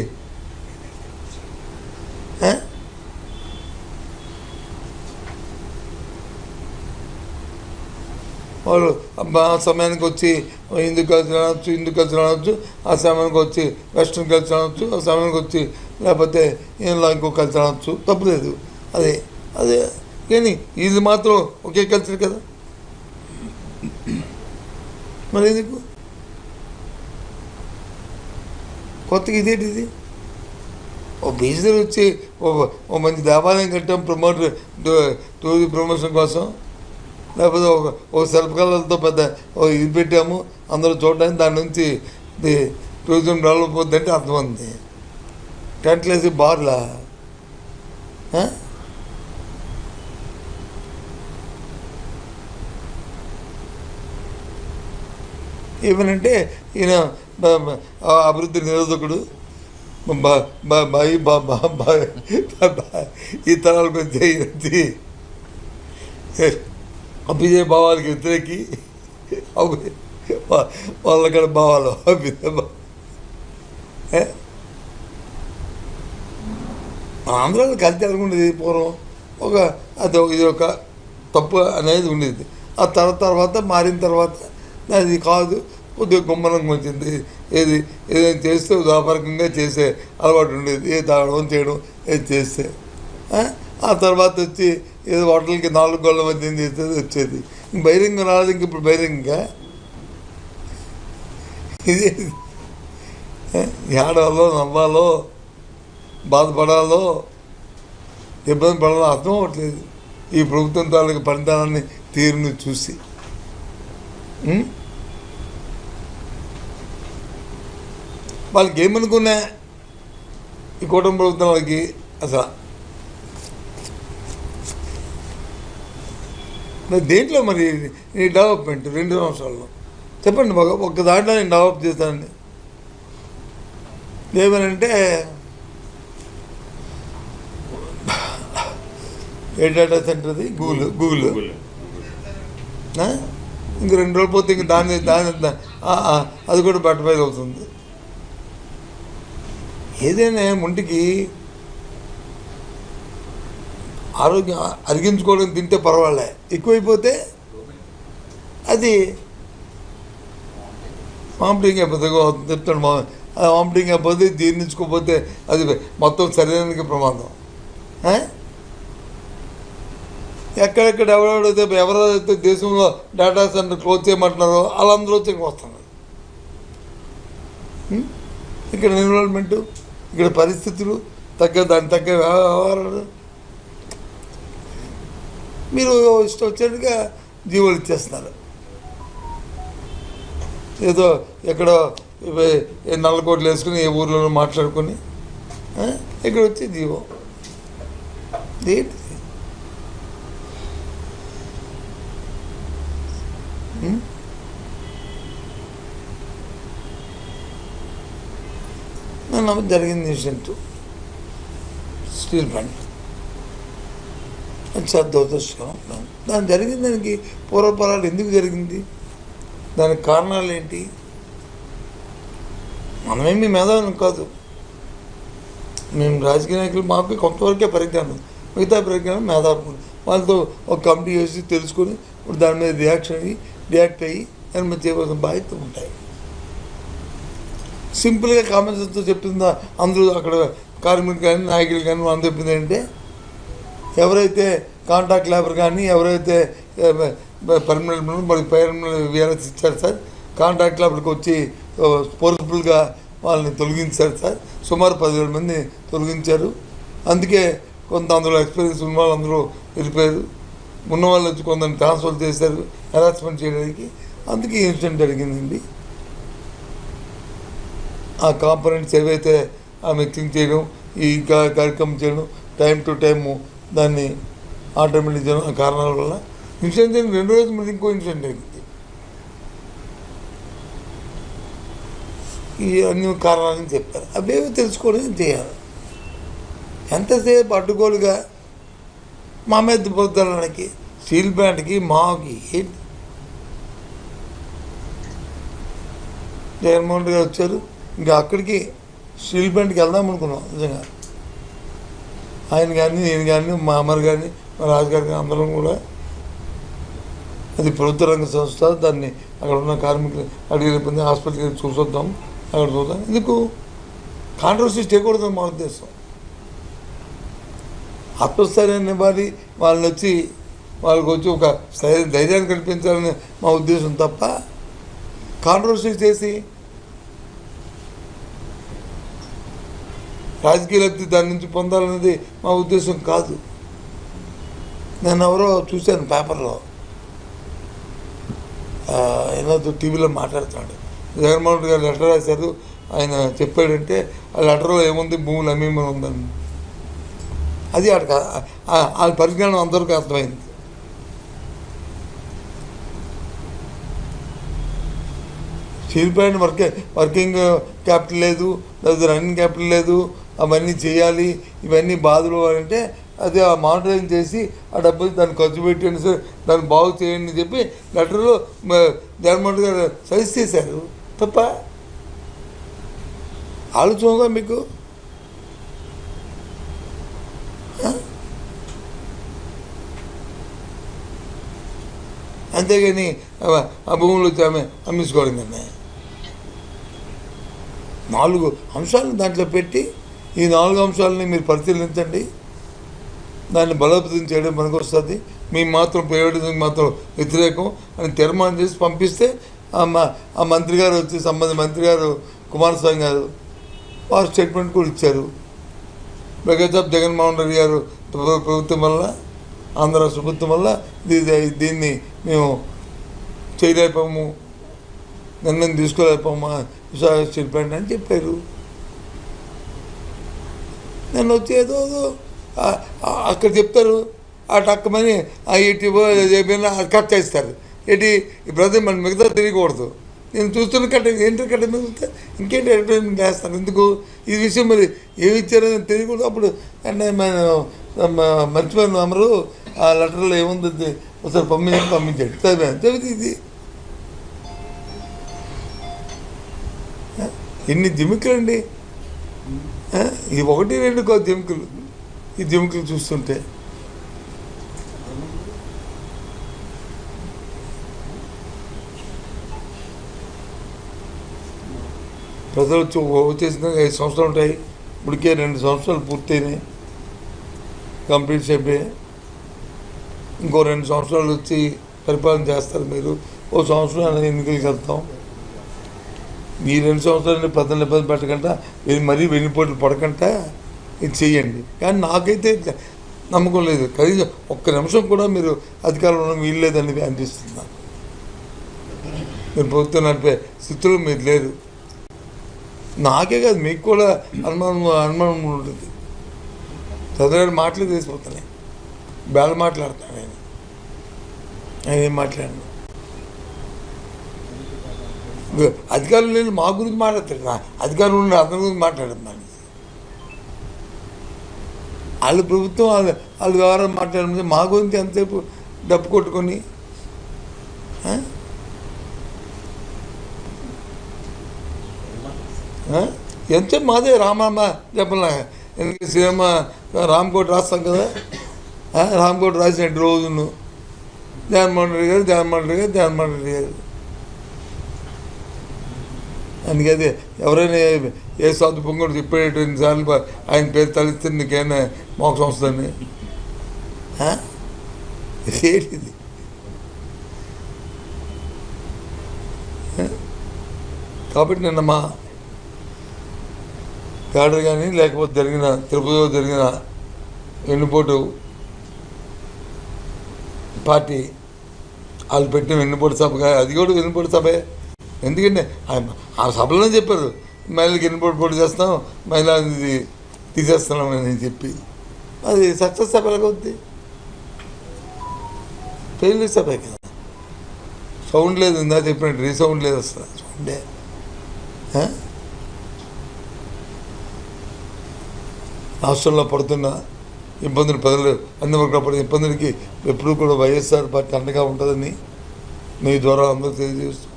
వాళ్ళు ఆ సమయానికి వచ్చి హిందూ కల్చర్ అనవచ్చు, ఆ సమయానికి వచ్చి వెస్ట్రన్ కల్చర్ అనవచ్చు, ఆ సమయానికి వచ్చి లేకపోతే ఇలా ఇంకో కల్చర్ అనవచ్చు, తప్పులేదు. అదే అదే కానీ ఇది మాత్రం ఒకే కల్చర్ కదా, మరి ఎందుకు కొత్తగా ఇదేంటిది? ఓ బీచ్లో వచ్చి ఓ మంచి దేవాలయం కట్టాం టూరిజం ప్రమోషన్ కోసం, లేకపోతే ఒక శిల్పకళలతో పెద్ద ఇది పెట్టాము అందరూ చూడడానికి, దాని నుంచి టూరిజం డెవలప్ అవుతుందంటే అర్థమైంది. టెంట్లు వేసి బార్లా ఏమనంటే ఈయన అభివృద్ధి నిరోధకుడు, ఈ తరాలకు వచ్చి అభ్యుదయ భావాలకు వ్యతిరేకి వాళ్ళక్కడ భావాలు ఆంధ్రాలో కలిసి అనుకుండేది పూర్వం ఇది ఒక తప్పు అనేది ఉండేది. ఆ తర్వాత మారిన తర్వాత అది కాదు, కొద్దిగా గుమ్మనంగా వచ్చింది. ఏదైనా చేస్తే వ్యాపారకంగా చేసే అలవాటు ఉండేది, ఏ తాగడం చేయడం ఏది చేస్తే. ఆ తర్వాత వచ్చి ఏదో హోటల్కి 4 గోళ్ళ మధ్య చేసేది వచ్చేది. బహిరంగ రాదు. ఇంక ఇప్పుడు బహిరంగంగా ఇది ఏడవాలో, నవ్వాలో, బాధపడాలో, ఇబ్బంది పడాలో అర్థం అవ్వట్లేదు ఈ ప్రభుత్వం తాలూకు పరిణామాన్ని తీరును చూసి. వాళ్ళకి ఏమనుకున్నా ఈ కూటమి ప్రభుత్వం వాళ్ళకి అసలు దేంట్లో మరి ఈ డెవలప్మెంట్ 2 సంవత్సరాల్లో చెప్పండి. ఒక్క దాంట్లో నేను డెవలప్ చేస్తానండి. ఏమనంటే ఏ డేటా సెంటర్ అది గూగుల్ ఇంక 2 రోజులు పోతే ఇంక దాని అది కూడా బట్టబయలు అవుతుంది. ఏదైనా ఒంటికి ఆరోగ్యం అరిగించుకోవడం తింటే పర్వాలే, ఎక్కువైపోతే అది వామిటింగ్ అయిపోతుంది. చెప్తాడు వామిటింగ్ అయిపోతే జీర్ణించుకోకపోతే అది మొత్తం శరీరానికి ప్రమాదం. ఎక్కడెక్కడ ఎవరైతే దేశంలో డేటా సెంటర్ క్లోజ్ చేయమంటున్నారో వాళ్ళందరూ వచ్చి వస్తున్నారు. ఇక్కడ ఎన్విరాన్మెంటు, ఇక్కడ పరిస్థితులు దానికి తగ్గ వ్యవహారాలు మీరు ఇష్టం వచ్చేట్టుగా జీవోలు ఇచ్చేస్తున్నారు. ఏదో ఎక్కడో 4 కోట్లు వేసుకుని ఏ ఊర్లోనూ మాట్లాడుకొని ఇక్కడ వచ్చి జీవో ఏంటి? నిన్న జరిగింది ఇన్సిడెంట్ స్టీల్ ప్లాంట్. అది చాలా దురదృష్టకరం. దాని జరిగిన దానికి పూర్వపరాలు ఎందుకు జరిగింది, దానికి కారణాలు ఏంటి? మనమేమి మేధావులం కాదు, మేము రాజకీయ నాయకులు, మాకు కొంతవరకే పరిజ్ఞానం, మిగతా పరిజ్ఞానం మేధావులు. వాళ్ళతో ఒక కమిటీ చేసి తెలుసుకొని ఇప్పుడు దాని మీద రియాక్ట్ అయ్యి దాని మీద చేయవలసిన బాధ్యతలు ఉంటాయి. సింపుల్గా కామన్ సెన్స్తో చెప్తుందా అందరూ అక్కడ కార్మికులు కానీ నాయకులు కానీ మనం చెప్పింది ఏంటంటే, ఎవరైతే కాంట్రాక్ట్ లేబర్ కానీ ఎవరైతే పర్మనెంట్ మనకి పర్మనెంట్ వీఆర్ఎస్ ఇచ్చారు సార్, కాంట్రాక్ట్ లేబర్కి వచ్చి ఫోర్స్ఫుల్గా వాళ్ళని తొలగించారు సార్, సుమారు 10,000 మంది తొలగించారు. అందుకే కొంత అందులో ఎక్స్పీరియన్స్ ఉన్న వాళ్ళు అందరూ వెళ్ళిపోయారు, ఉన్న వాళ్ళు వచ్చి కొందరిని ట్రాన్స్ఫర్ చేశారు హెరాస్మెంట్ చేయడానికి. అందుకే ఇన్సిడెంట్ జరిగిందండి. ఆ కాంపోనెంట్స్ ఏవైతే ఆ మిక్సింగ్ చేయడం, ఈ కార్యక్రమం చేయడం, టైం టు టైము దాన్ని ఆటోమేటిక్ చేయడం, ఆ కారణాల వల్ల ఇన్సిడెంట్ జరిగిన 2 రోజుల ముందు ఇంకో ఇన్సిడెంట్ జరిగింది. ఈ అన్ని కారణాలని చెప్పారు, అవేవి తెలుసుకోవడం చేయాలి. ఎంతసేపు అడ్డుగోలుగా మా మీద పొద్దులకి స్టీల్ ప్లాంట్కి మాకి ఏంటి? జగన్మోహన్ రెడ్డి గారు వచ్చారు, ఇంకా అక్కడికి స్టీల్ ప్లాంట్కి వెళ్దాం అనుకున్నాం. నిజంగా ఆయన కానీ నేను కానీ మా అమ్మరు కానీ మా రాజుగారు కానీ అందరం కూడా, అది ప్రభుత్వ రంగ సంస్థ, దాన్ని అక్కడ ఉన్న కార్మికులు అడిగిన హాస్పిటల్కి చూసొద్దాం, అక్కడ చూద్దాం. ఎందుకు కాంట్రవర్సీ చేయకూడదని మా ఉద్దేశం. ఆత్మస్థైర్యాన్ని ఇవ్వాలి, వాళ్ళకి వచ్చి ఒక ధైర్యాన్ని కల్పించాలని మా ఉద్దేశం తప్ప కాంట్రవర్సీ చేసి రాజకీయ లబ్ధి దాని నుంచి పొందాలనేది మా ఉద్దేశం కాదు. నేను ఎవరో చూశాను పేపర్లో, ఏదో టీవీలో మాట్లాడుతున్నాడు, జగన్మోహన్ రెడ్డి గారు లెటర్ రాశారు, ఆయన చెప్పాడంటే ఆ లెటర్లో ఏముంది, భూములు అమ్మేమని ఉందని. అది ఆ పరిజ్ఞానం అందరికీ అర్థమైంది. స్టీల్ ప్లాంట్ వర్కింగ్ క్యాపిటల్ లేదు, లేదా రన్నింగ్ క్యాపిటల్ లేదు, అవన్నీ చేయాలి, ఇవన్నీ బాధలు అంటే అది ఆ మానిటరింగ్ చేసి ఆ డబ్బులు దాన్ని ఖర్చు పెట్టండి సార్, దాన్ని బాగు చేయండి అని చెప్పి లెటర్లో జగన్మోహన్ గారు సజెస్ట్ చేశారు తప్ప ఆలోచనగా మీకు అంతేగాని ఆ భూములు వచ్చి అమ్మేసుకోవడం కన్నా 4 అంశాలను దాంట్లో పెట్టి ఈ 4 అంశాలని మీరు పరిశీలించండి, దాన్ని బలోపేతం చేయడం మనకు వస్తుంది. మేము మాత్రం ప్రైవేటిజంకి మాత్రం వ్యతిరేకం అని తీర్మానం చేసి పంపిస్తే ఆ మంత్రి గారు వచ్చి సంబంధిత మంత్రి గారు కుమారస్వామి గారు వారు స్టేట్మెంట్ కూడా ఇచ్చారు. బికాజ్ ఆఫ్ జగన్మోహన్ రెడ్డి గారు ప్రభుత్వం వల్ల, ఆంధ్ర రాష్ట్ర ప్రభుత్వం వల్ల దీన్ని మేము చేయలేకపోము, నిర్ణయం తీసుకోలేకపోమా విశాఖ స్టీల్ ప్లాంట్ అని చెప్పారు. నేను వచ్చి ఏదో అక్కడ చెప్తారు, ఆ టక్కమని ఆ ఇటీవో ఏమైనా కట్ చేస్తారు. ఏంటి ఇప్పుడు మన మిగతా తిరగకూడదు, నేను చూస్తున్న ఏంటి కట్ట మిగిలితే ఇంకేంటి అడ్వర్టైజ్మెంట్ చేస్తాను ఎందుకు? ఈ విషయం మరి ఏమి ఇచ్చారో తెలియకూడదు. అప్పుడు అంటే మర్చిపోయిన అమరు ఆ లెటర్లో ఏముంది ఒకసారి పంపించాడు, చదివితే ఇది ఎన్ని జిమికలు అండి, ఇది 1-2 కాదు జిమికలు. ఈ జిమికలు చూస్తుంటే ప్రజలు వచ్చేసిన 5 సంవత్సరాలు ఉంటాయి, ఇప్పటికే 2 సంవత్సరాలు పూర్తయినాయి, కంప్లీట్ అయిపోయాయి. ఇంకో 2 సంవత్సరాలు వచ్చి పరిపాలన చేస్తారు మీరు. ఓ సంవత్సరం ఎన్నికలకి వెళ్తాం. ఈ 2 సంవత్సరాలు ప్రజలను ఇబ్బంది పెట్టకుండా మీరు మరీ వెన్నుపోట్లు పడకుండా ఇది చెయ్యండి. కానీ నాకైతే నమ్మకం లేదు, కనీసం 1 నిమిషం కూడా మీరు అధికారంలో వీల్లేదని అనిపిస్తుంది. మీరు ప్రభుత్వం నడిపే స్థితిలో మీరు లేరు. నాకే కాదు, మీకు కూడా అనుమానం ఉంటుంది. చదివాడు మాటలు తెలిసిపోతున్నాయి, బేళ మాట్లాడతాను ఆయన ఏం మాట్లాడినా. అధికారులు లేని మా గురించి మాట్లాడతారు, అధికారులు ఉన్న అందరి గురించి మాట్లాడుతున్నాను. వాళ్ళ ప్రభుత్వం వాళ్ళ వ్యవహారం మాట్లాడితే మా గురించి ఎంతసేపు డప్పు కొట్టుకొని ఎంతసేపు మాదే రామమ్మ చెప్పలే. ఎందుకంటే సినిమా రామ్కోట్ రాస్తాం కదా, రామ్కోట్ రాసినట్టు రోజును జగన్మోహన్ రెడ్డి గారు. అందుకదే ఎవరైనా ఏ సాధు పొంగుడు చెప్పేట ఎన్నిసార్లు ఆయన పేరు తలిస్తే నీకైనా మోక్షం వస్తుందని ఏంటిది? కాబట్టి నిన్న మా క్యాడర్ కానీ లేకపోతే తిరుపతిలో జరిగిన వెన్నుపోటు పార్టీ వాళ్ళు పెట్టిన వెన్నుపోటు సభగా, అది కూడా వెన్నుపోటు సభే. ఎందుకంటే ఆ సభలోనే చెప్పారు మహిళకి వెన్నుపోటు పోటీ చేస్తాం, మహిళా ఇది తీసేస్తున్నామని చెప్పి. అది సక్సెస్ సభ ఎలాగవుద్ది? ఫెయిల్యూర్ సభే కదా. సౌండ్ లేదు, ఇందా చెప్పినట్టు రీసౌండ్ లేదు అసలు, సౌండే. రాష్ట్రంలో పడుతున్న ఇబ్బందులు, ప్రజలు అన్ని వర్గాలు పడుతున్న ఇబ్బందులకి ఎప్పుడూ కూడా వైఎస్ఆర్ పార్టీ అండగా ఉంటుందని మీ ద్వారా అందరూ తెలియజేస్తూ,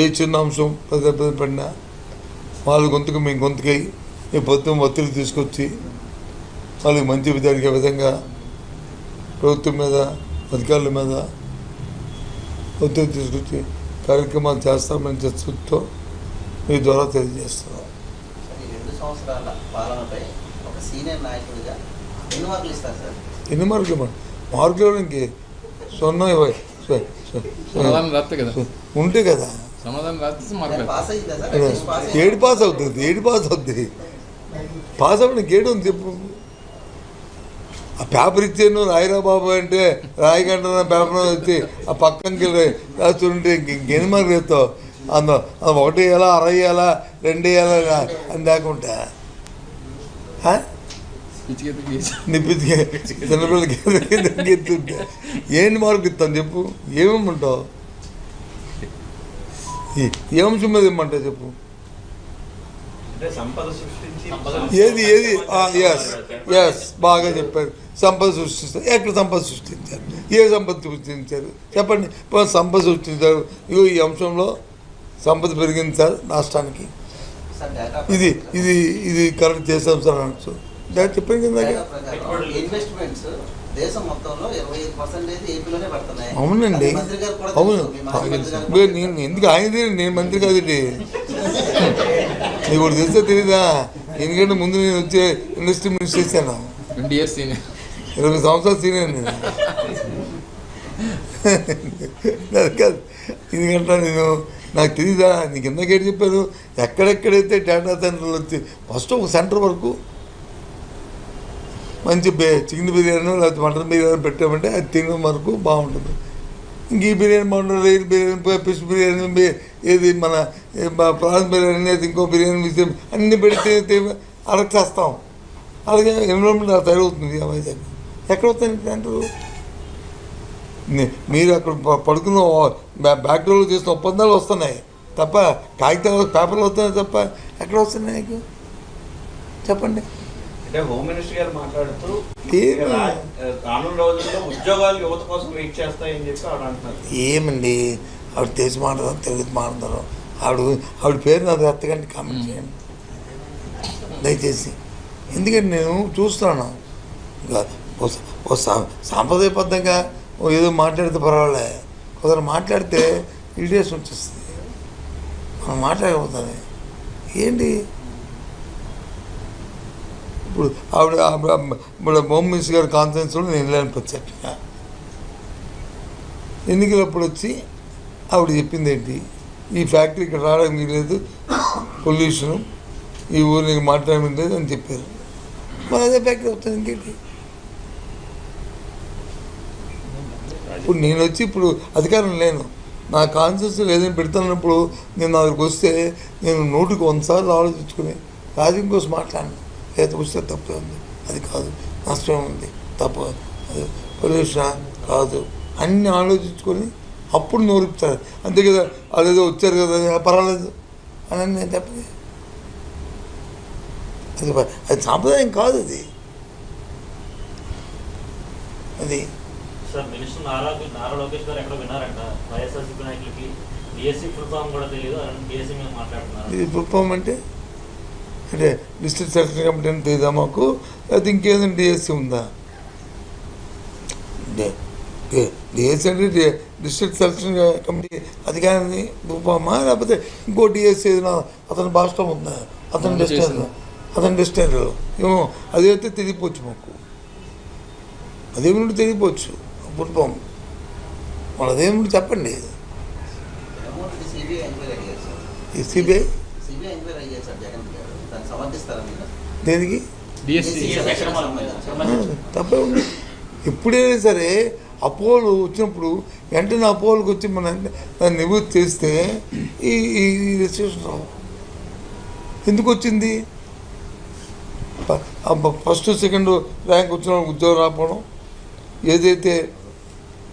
ఏ చిన్న అంశం ప్రజలు ఇబ్బంది పడినా వాళ్ళ గొంతుకు మీ గొంతుకై ఈ ప్రభుత్వం ఒత్తిడి తీసుకొచ్చి వాళ్ళకి మంచి జరిగే విధంగా ప్రభుత్వం మీద, అధికారుల మీద ఒత్తిడి తీసుకొచ్చి కార్యక్రమాలు చేస్తామని చర్చతో మీ ద్వారా తెలియజేస్తున్నాం. 2 సంవత్సరాల పాలనపై ఒక సీనియర్ నాయకుడిగా ఎన్ని మార్కులు ఇస్తారు సార్? ఎన్ని మార్కులు? మార్కులు ఇంకే 0 ఉంటే కదా. ఏడు పాస్ అవుతుంది. పాస్ అవ్వడానికి ఏడు ఉంది చెప్పు. ఆ పేపర్ ఇచ్చాను రాయిరా బాబు అంటే రాయగంట పేపర్ వచ్చి ఆ పక్కనకి రాస్తుంటే ఇంకెన్ని మార్కులు వేస్తావు? అందులో 1 వేయాలా, 6 వేయాలా, 2 వేయాలా అని దాకుంటా చిన్నపిల్లలకి ఎత్తుంటే ఏంటి మార్కులు ఇస్తాను చెప్పు? ఏమేమంటావు? ఏ అంశం మీద ఇమ్మంటావు చెప్పు? ఏది ఎస్ బాగా చెప్పారు. సంపద సృష్టిస్తారు. ఎక్కడ సంపద సృష్టించారు? ఏ సంపద సృష్టించారు చెప్పండి. సంపద సృష్టించారు. ఇగో ఈ అంశంలో సంపద పెరిగింది సార్ రాష్ట్రానికి, ఇది కరెక్ట్ చేసాం సార్ అనొచ్చు. చెప్పాను కదా. అవునండి, అవును. నేను ఎందుకు ఆయనది, నేను మంత్రి కాదండి. నీకు కూడా తెలిసే తెలీదా? ఎందుకంటే ముందు నేను వచ్చే ఇండస్ట్రీ మినిస్టర్ చేశాను. 20 సంవత్సరాలు సీనియర్ నేను. కాదు, ఎందుకంటే నేను నాకు తెలీదా? నీకు ఎందుకేటి చెప్పారు? ఎక్కడెక్కడైతే డేటా సెంటర్లు వచ్చి ఫస్ట్ ఒక సెంటర్ వరకు మంచి చికెన్ బిర్యానీ లేకపోతే మటన్ బిర్యానీ పెట్టామంటే అది తినడం వరకు బాగుంటుంది. ఇంక ఈ బిర్యానీ బాగుంటుంది, రైస్ బిర్యానీ, ఫిష్ బిర్యానీ, ఏది మన ప్రాన్స్ బిర్యానీ, అది ఇంకో బిర్యానీ అన్నీ పెడితే అడగ చేస్తాం. అలాగే ఎన్విరాన్మెంట్ అలా తయారవుతుంది. వైజాగ్ ఎక్కడ వస్తాయి సెంటరు? మీరు అక్కడ పడుకున్న బ్యాక్గ్రౌండ్లో చేసిన ఒప్పందాలు వస్తున్నాయి తప్ప, కాగితాలు పేపర్లు వస్తున్నాయి తప్ప ఎక్కడ వస్తున్నాయి నీకు చెప్పండి. అంటే హోమ్ మినిస్టర్ గారు మాట్లాడుతూ రానున్న రోజుల్లో ఉద్యోగాలు యువత కోసం వెయిట్ చేస్తాయని చెప్పి ఆవిడ అంటున్నారు. ఏమండి ఆవిడ తెలిసి మాట్లాడతారు, తెలుగు మాట్లాడతారు. ఆవిడ పేరు నాకు ఎత్తకంటే కామెంట్ చేయండి దయచేసి. ఎందుకంటే నేను చూస్తున్నాను సాంప్రదాయబద్ధంగా ఏదో మాట్లాడితే పర్వాలే, కొందరు మాట్లాడితే ఇరిటేషన్ వచ్చేస్తుంది. మనం మాట్లాడకపోతుంది ఏంటి? ఇప్పుడు ఆవిడ హోమ్ మినిస్టర్ గారి కాన్ఫరెన్స్లో నేను వెళ్ళాను ప్రత్యేకంగా. ఎన్నికలప్పుడు వచ్చి ఆవిడ చెప్పింది ఏంటి? ఈ ఫ్యాక్టరీ ఇక్కడ రావడానికి లేదు, పొల్యూషను, ఈ ఊరికి మాట్లాడడం లేదు అని చెప్పారు. మరి అదే ఫ్యాక్టరీ అవుతుంది ఇంకేంటి? ఇప్పుడు నేను వచ్చి ఇప్పుడు అధికారం లేను, నా కాన్షియస్ ఏదైనా పెడుతున్నప్పుడు నేను నా దగ్గరికి వస్తే నేను 100కి 100 సార్లు ఆలోచించుకుని రాజకీయం కోసం మాట్లాడను. లేదా వస్తే తప్పు ఉంది, అది కాదు, నష్టం ఉంది, తప్పు, అది పొల్యూషన్ కాదు, అన్నీ ఆలోచించుకొని అప్పుడు నోరుపుతారు. అంతే కదా, అదేదో వచ్చారు కదా పర్వాలేదు అని నేను చెప్పదు. అది సాంప్రదాయం కాదు అది సార్ మినిస్టర్ నారా లోకేష్ గారు ఎక్కడ విన్నారంట వైఎస్ఆర్సీపీ నాయకులకి డిఎస్సీ ఫుల్ ఫామ్ కూడా తెలియదు, డిఎస్సీ మీద మాట్లాడుతున్నారు. ఇది ఫుల్ ఫామ్ అంటే డిస్ట్రిక్ట్ సెలక్షన్ కమిటీ అని తెలియదా మాకు? అది ఇంకేదైనా డిఎస్సీ ఉందా? డిఎస్సీ అంటే డిస్ట్రిక్ట్ సెలక్షన్ కమిటీ అది కానీ ఫుల్ ఫామా, లేకపోతే ఇంకో డిఎస్సీ ఏదైనా అతని భాషలో ఉందా? అతని డిస్టెన్స్ ఏమో అదైతే తెలియపోవచ్చు మాకు, అదేమిటి తెలియపోవచ్చు ఫుల్ ఫామ్. వాళ్ళు అదేమిటి చెప్పండి. ఈ సిబిఐ దేనికి తప్పే ఉంది. ఎప్పుడైనా సరే అపోలో వచ్చినప్పుడు వెంటనే అపోలోకి వచ్చి మన దాన్ని నివృత్తి చేస్తే ఈ రిజిస్ట్రేషన్ రావు. ఎందుకు వచ్చింది? ఫస్ట్ సెకండ్ ర్యాంక్ వచ్చిన వాళ్ళకి ఉద్యోగం రాకపోవడం, ఏదైతే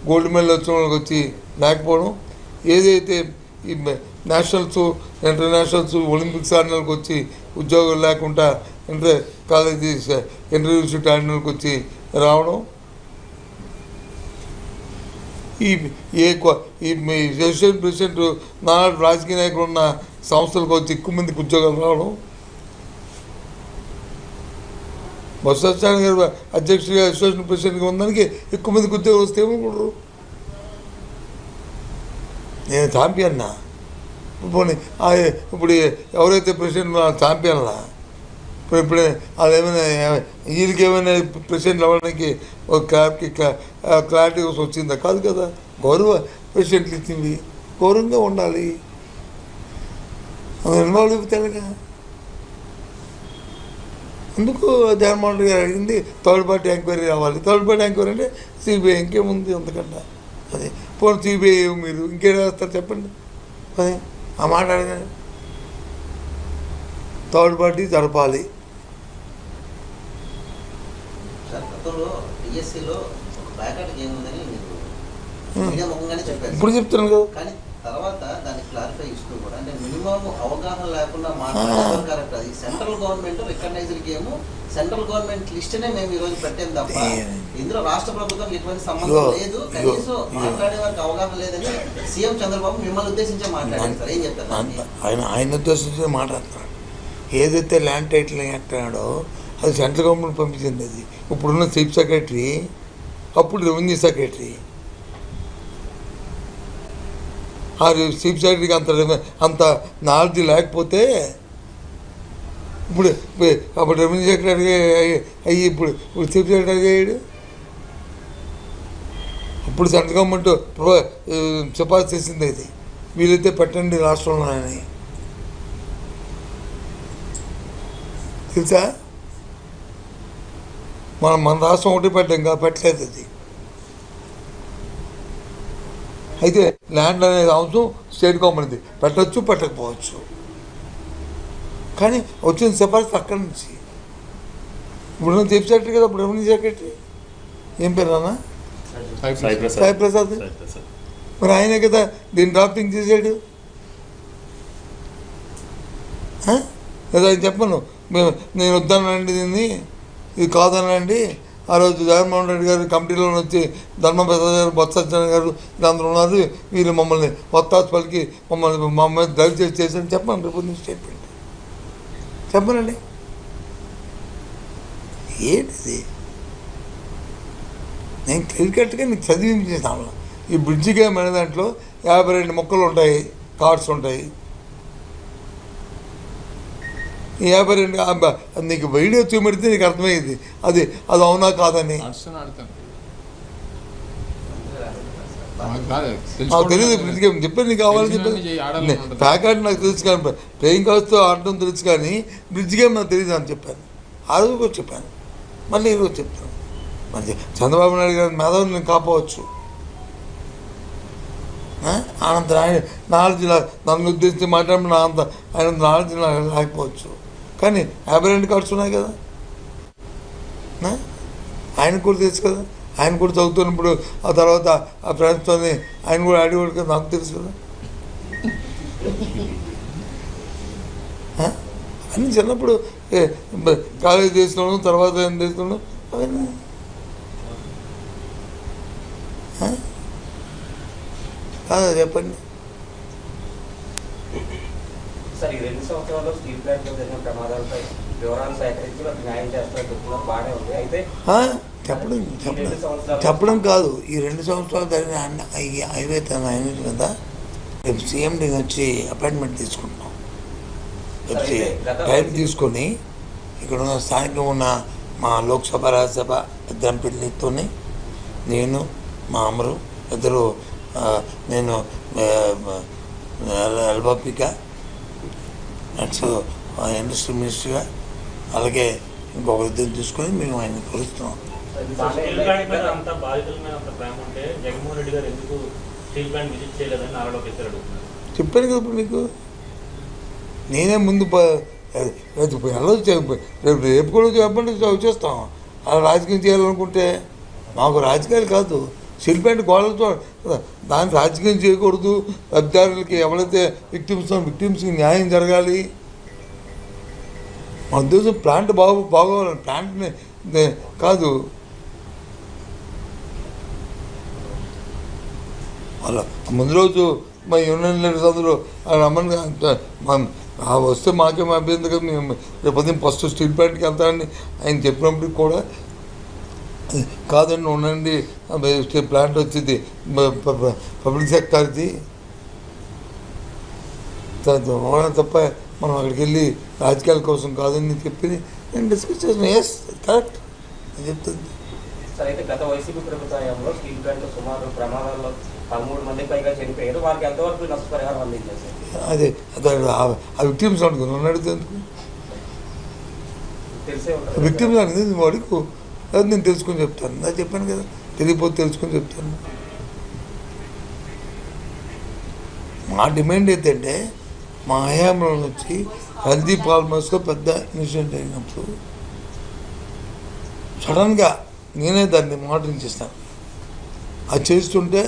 గోల్డ్ మెడల్ వచ్చిన వాళ్ళకి వచ్చి లేకపోవడం, ఏదైతే ఈ నేషనల్స్ ఇంటర్నేషనల్స్ ఒలింపిక్స్ ఆడిన వాళ్ళకి వచ్చి ఉద్యోగం లేకుండా కాలేజీ యూనివర్సిటీ ఆడిన వాళ్ళకి వచ్చి రావడం, ఈ అసోసియేషన్ ప్రెసిడెంట్ నాడు రాజకీయ నాయకులు ఉన్న సంస్థలకు వచ్చి ఎక్కువ మందికి ఉద్యోగాలు రావడం, బొత్స సత్యనారాయణ గారు అధ్యక్షుడిగా అసోసియేషన్ ప్రెసిడెంట్గా ఉన్నదానికి ఎక్కువ మందికి ఉద్యోగాలు వస్తే ఏమనుకుంటారు? నేను ఛాంపియన్నా? పోనీ ఇప్పుడు ఎవరైతే ప్రెసిడెంట్ ఛాంపియన్లా ఇప్పుడే వాళ్ళు ఏమైనా వీళ్ళకి ఏమైనా ప్రెసిడెంట్ అవ్వడానికి ఒక క్లారిటీ వచ్చిందా? కాదు కదా. గౌరవ ప్రెసిడెంట్లు ఇచ్చింది, గౌరవంగా ఉండాలి. ఇన్వాల్వ్ అయిపోతాడుగా. అందుకు జగన్మోహన్ రెడ్డి గారు అడిగింది థర్డ్ పార్టీ ఎంక్వైరీ రావాలి. థర్డ్ పార్టీ ఎంక్వైరీ అంటే సిబిఐ, ఇంకేముంది అంతకన్నా. అదే పోనీ సిబిఐ మీరు ఇంకేం రాస్తారు చెప్పండి. అదే ఆ మాట అడగండి. థర్డ్ పార్టీ జరపాలి. ఇప్పుడు చెప్తున్నాను కదా. కానీ తర్వాత దాన్ని క్లారిఫై ఇస్తూ కూడా అంటే మినిమం అవగాహన లేకుండా మాట్లాడేవారు కరెక్ట్. అది central government recognised game, central government లిస్ట్నే మేము ఈరోజు పెట్టాం తప్ప ఇందులో రాష్ట్ర ప్రభుత్వం ఎటువంటి సంబంధం లేదు. కనీసం మాట్లాడే వారికి అవగాహన లేదని సీఎం చంద్రబాబు మిమ్మల్ని ఉద్దేశించే మాట్లాడారు సార్. ఏం చెప్తారు? ఆయన ఉద్దేశించే మాట్లాడుతున్నాడు. ఏదైతే ల్యాండ్ టైటిల్ అంటున్నాడో అది సెంట్రల్ గవర్నమెంట్ పంపించింది. అది ఇప్పుడున్న చీఫ్ సెక్రటరీ, అప్పుడు రెవెన్యూ సెక్రటరీ. ఆ చీఫ్ సెక్రటరీకి అంత నాలెడ్జ్ లేకపోతే అప్పుడు రెవెన్యూ సెక్రటరీ అయ్యి ఇప్పుడు చీఫ్ సెక్రటరీ అయ్యాడు. అప్పుడు సెంట్రల్ గవర్నమెంట్ సిఫార్సు చేసింది అది, వీలైతే పెట్టండి రాష్ట్రంలో అని. తెలుసా? మన రాష్ట్రం ఒకటి పెట్టాం ఇంకా పెట్టలేదు అది. అయితే ల్యాండ్ అనేది అంశం స్టేట్ గవర్నమెంట్ది, పెట్టచ్చు పెట్టకపోవచ్చు. కానీ వచ్చిన సిఫార్సు అక్కడి నుంచి. ఇప్పుడు చీఫ్ సెక్రటరీ కదా, ఇప్పుడు రెవెన్యూ సెక్రటరీ ఏం పేరు అన్న? సాయి ప్రసాద్. మరి ఆయనే కదా దీన్ని డ్రాఫ్టింగ్ చేశాడు. లేదా ఆయన చెప్పను నేను వద్దనండి, దీన్ని ఇది కాదనండి. ఆ రోజు జగన్మోహన్ రెడ్డి గారు కమిటీలో వచ్చి ధర్మప్రసాద్ గారు, బొత్స సత్యనారాయణ గారు వీళ్ళందరూ ఉన్నారు, వీళ్ళు మమ్మల్ని ఒత్తాసు పలికి మమ్మల్ని దయచేసి చేశారని చెప్పండి. రేపు స్టేట్మెంట్ చెప్పనండి. ఏంటిది? నేను క్లియర్ కట్గా నీకు చదివించేసాను. ఈ బ్రిడ్జి గేమ్ అనే దాంట్లో 52 మొక్కలు ఉంటాయి, కార్డ్స్ ఉంటాయి. ఈ 52 నీకు వీడియో చూపెడితే నీకు అర్థమయ్యేది అది అవునా కాదని. నాకు తెలియదు బ్రిడ్జ్ గేమ్. చెప్పాను నీకు కావాలని చెప్పాను. ప్యాకెట్ నాకు తెలుసు కానీ, ప్లేయింగ్ కార్డ్స్తో ఆడటం తెలుసు కానీ బ్రిడ్జ్ గేమ్ నాకు తెలియదు అని చెప్పాను. ఆ రోజు కూడా చెప్పాను, మళ్ళీ ఈరోజు చెప్తాను. మరి చంద్రబాబు నాయుడు గారి మేధావులు నేను కాపావచ్చు. అనంత ఆయన నాలెడ్జ్ నన్ను ఉద్దేశించి మాట్లాడిన ఆయన నాలెడ్జ్ లేకపోవచ్చు. కానీ 52 కార్డ్స్ ఉన్నాయి కదా, ఆయనకు కూడా తెలుసు కదా. ఆయన కూడా చదువుతున్నప్పుడు ఆ తర్వాత ఆ ఫ్రెండ్స్తో ఆయన కూడా ఆడేవాడు కదా, నాకు తెలుసు కదా. అన్నీ చిన్నప్పుడు కాలేజ్ చేసినాను, తర్వాత ఏం చేస్తున్నాను అవన్నీ కాదా చెప్పండి. సార్ ఈ 2 సంవత్సరాల్లో స్టీల్ ప్లాంట్లో జరిగిన ప్రమాదాలపై వివరాలు సేకరించి వాళ్ళకి న్యాయం చేస్తారని చెప్తున్నారు, బాగానే ఉంది. అయితే చెప్పడం కాదు, ఈ 2 సంవత్సరాలు జరిగిన అయిపోతే అయిన మీద రేపు సీఎండి వచ్చి అపాయింట్మెంట్ తీసుకుంటున్నాం. వచ్చి టైం తీసుకొని ఇక్కడ ఉన్న స్థానికంగా ఉన్న మా లోక్సభ రాజ్యసభ ఇద్దరు ఎంపీలతో నేను మా అమరు ఇద్దరు, నేను ఎల్బాపిక నెక్స్ట్ ఇండస్ట్రీ మినిస్టర్గా, అలాగే ఇంకొక ఇద్దరు తీసుకొని మేము ఆయన కలుస్తున్నాం. స్టీల్ ప్లాంట్ మీద అంత బాధితుల మీద అంత ప్రేమ ఉంటే జగన్మోహన్ రెడ్డి గారు ఎందుకు స్టీల్ ప్లాంట్ విజిట్ చేయలేదని నారా లోకేష్ గారు అడుగుతున్నారు. చెప్పాను కదా ఇప్పుడు మీకు, నేనే ముందు రేపు కూడా చెప్పండి వచ్చేస్తాం. అలా రాజకీయం చేయాలనుకుంటే మాకు రాజకీయాలు కాదు, స్టీల్ ప్లాంట్ గోడలతో దాన్ని రాజకీయం చేయకూడదు. లబ్ధిదారులకి ఎవరైతే విక్టిమ్స్కి న్యాయం జరగాలి. మా ఉద్దేశం ప్లాంట్ బాగోవాలి, ప్లాంట్ని కాదు. అలా ముందు రోజు మా యూనియన్ లీడర్స్ అందరూ రమ్మని వస్తే మాకేం అభ్యంతరం కదా, మేము రేపు ఫస్ట్ స్టీల్ ప్లాంట్కి వెళ్తానని ఆయన చెప్పినప్పటికి కూడా కాదండి ఉండండి, ప్లాంట్ వచ్చింది పబ్లిక్ సెక్టార్ది తప్ప మనం అక్కడికి వెళ్ళి రాజకీయాల కోసం కాదని చెప్పి నేను డిస్కస్ చేసిన. ఎస్ కరెక్ట్ అని చెప్తుంది. సార్ అయితే గత వైసీపీ ప్రభుత్వ హయాంలో స్టీల్ ప్లాంట్ సుమారు ప్రమాదాల్లో 13 మంది పైగా చనిపోయారు. వారికి ఎంతవరకు నష్టపరిహారం అందించారు? అదే ఆ విక్టిమ్స్ అనుకున్నాను అడిగితే తెలిసే ఉంటుంది. విక్టిమ్స్ అనేది వాడికి అది నేను తెలుసుకొని చెప్తాను. నాకు చెప్పాను కదా, తెలియపోతే తెలుసుకొని చెప్తాను. మా డిమాండ్ ఏంటంటే మా హయాంలో వచ్చి హెల్దీ ఫార్మర్స్లో పెద్ద ఇన్సిడెంట్ అయినప్పుడు సడన్గా నేనే దాన్ని మానిటరింగ్ చేస్తాను. అది చేస్తుంటే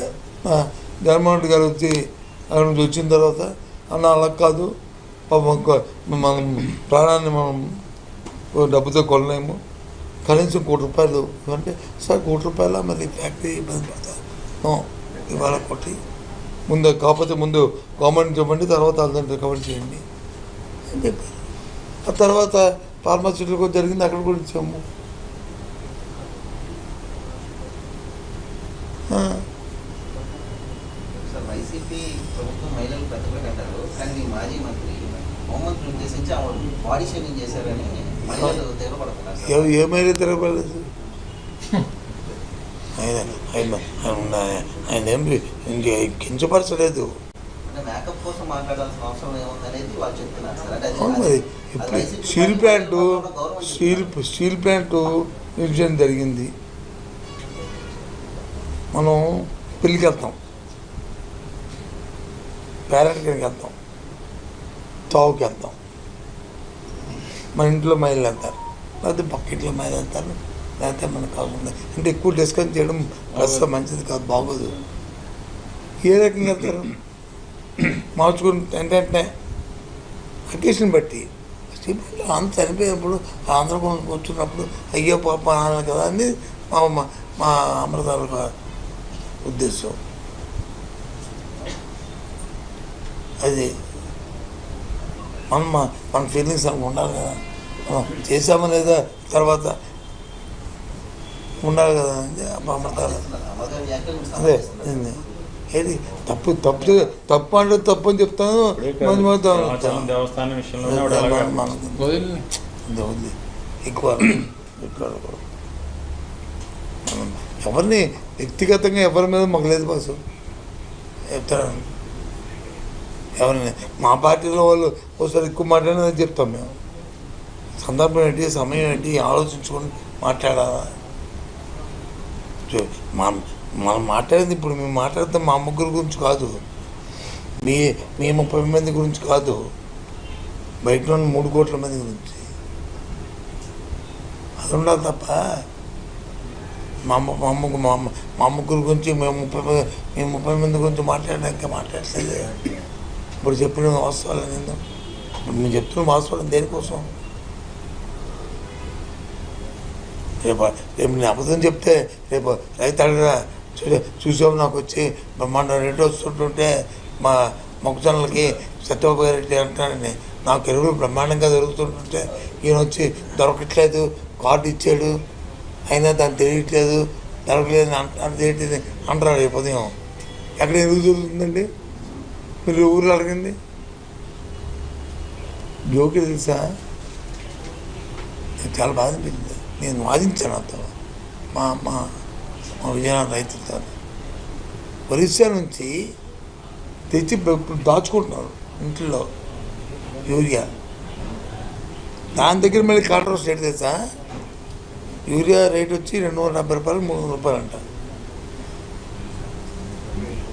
జగన్మోహన్ రెడ్డి గారు వచ్చి అక్కడ నుంచి వచ్చిన తర్వాత అన్న అలా కాదు, మనం ప్రాణాన్ని మనం డబ్బుతో కొనలేము, కనీసం ₹1,00,00,000 అంటే సార్ ₹1,00,00,000 మరి ఫ్యాక్టరీ ఇబ్బంది పడతా ఇవాళ కొట్టి ముందు కాకపోతే ముందు గవర్నమెంట్ చెప్పండి, తర్వాత అందరిని రికవర్ చేయండి అని చెప్పారు. ఆ తర్వాత ఫార్మాసిటీలకు జరిగింది, అక్కడ కూడా ఇచ్చాము. సార్ వైసీపీ ప్రభుత్వం మహిళలు పెద్దపేట అంటారు, కానీ మాజీ మంత్రి హోంమంత్రి ఉద్దేశించి బాడీ షేవింగ్ చేశారని మహిళలు తెగబడుతున్నారు. ఏమైనా తిరగలేదు ఆయన ఏం కించపరచలేదు. మేకప్ కోసం మాట్లాడాల్సిన అవసరం ఏముందనేది వాళ్ళు చెప్తున్నారు సార్. మరి ఇప్పుడు స్టీల్ ప్లాంటు ఇన్సిడెంట్ జరిగింది. మనం పెళ్ళికి వెళ్తాం, పేరెంట్కి వెళ్తాం, చావుకి వెళ్తాం, మన ఇంట్లో మహిళలు వెళ్తారు, లేకపోతే పక్కింట్లో మహిళలు వెళ్తారు, లేకపోతే మనకు కాకుండా అంటే ఎక్కువ డిస్కస్ చేయడం అసలు మంచిది కాదు, బాగోదు. ఏ రకంగా వెళ్తారు మార్చుకుని ఏంటంటే అకేషన్ బట్టి అంత చనిపోయినప్పుడు అందరూ కూర్చున్నప్పుడు అయ్యో పాప అనాలి కదా అని మా అమృతాల ఉద్దేశం. అది మన ఫీలింగ్స్ అలా ఉండాలి కదా, చేసామా లేదా తర్వాత ఉండాలి కదా అని అమృతాలు. అదే ఏది తప్పు తప్పు తప్పు అంటే తప్పు అని చెప్తాను, ఎక్కువ ఎవరిని వ్యక్తిగతంగా ఎవరి మీద మాకు లేదు బాసు చెప్తాను. ఎవరిని మా పార్టీలో వాళ్ళు ఒకసారి ఎక్కువ మాట్లాడినది చెప్తాం మేము. సందర్భం ఏంటి, సమయం ఏంటి ఆలోచించుకొని మాట్లాడాలా. మనం మాట్లాడింది ఇప్పుడు మేము మాట్లాడితే మా ముగ్గురు గురించి కాదు, మీ 30 మంది గురించి కాదు, బయట ఉన్న 3 కోట్ల మంది గురించి. అది ఉండాలి తప్ప మా ముగ్గురు గురించి మేము 30 మంది గురించి మాట్లాడడానికి మాట్లాడలేదు. ఇప్పుడు చెప్పిన వాస్తవాలు నేను ఇప్పుడు మేము చెప్తున్న వాస్తవాలు దేనికోసం? రేపు నేను అబద్ధం చెప్తే రేపు రైతు అడిగిన చూసాము నాకు వచ్చి బ్రహ్మాండం రేటు వస్తుంటుంటే మా మొక్కజొన్నలకి సత్యబాబు గారు అంటానని నాకు ఎరువులు బ్రహ్మాండంగా దొరుకుతుంటుంటే ఈయన వచ్చి దొరకట్లేదు, కార్డు ఇచ్చాడు, అయినా దాన్ని తెలియట్లేదు, దొరకలేదు అంటే అంటారు. రేపు ఉదయం ఎక్కడ ఎరువు దొరుకుతుందండి? మీరు ఊర్లో అడగండి. జోకి తెలుసా, నాకు చాలా బాధ అనిపించింది. నేను వాదించాను అంతా మా విజయనగరం రైతులతో. ఒరిస్సా నుంచి తెచ్చి దాచుకుంటున్నారు ఇంట్లో యూరియా. దాని దగ్గర మళ్ళీ కాంట్రవర్సీ రేట్ తెలుసా? యూరియా రేట్ వచ్చి 270 రూపాయలు 300 రూపాయలు అంట.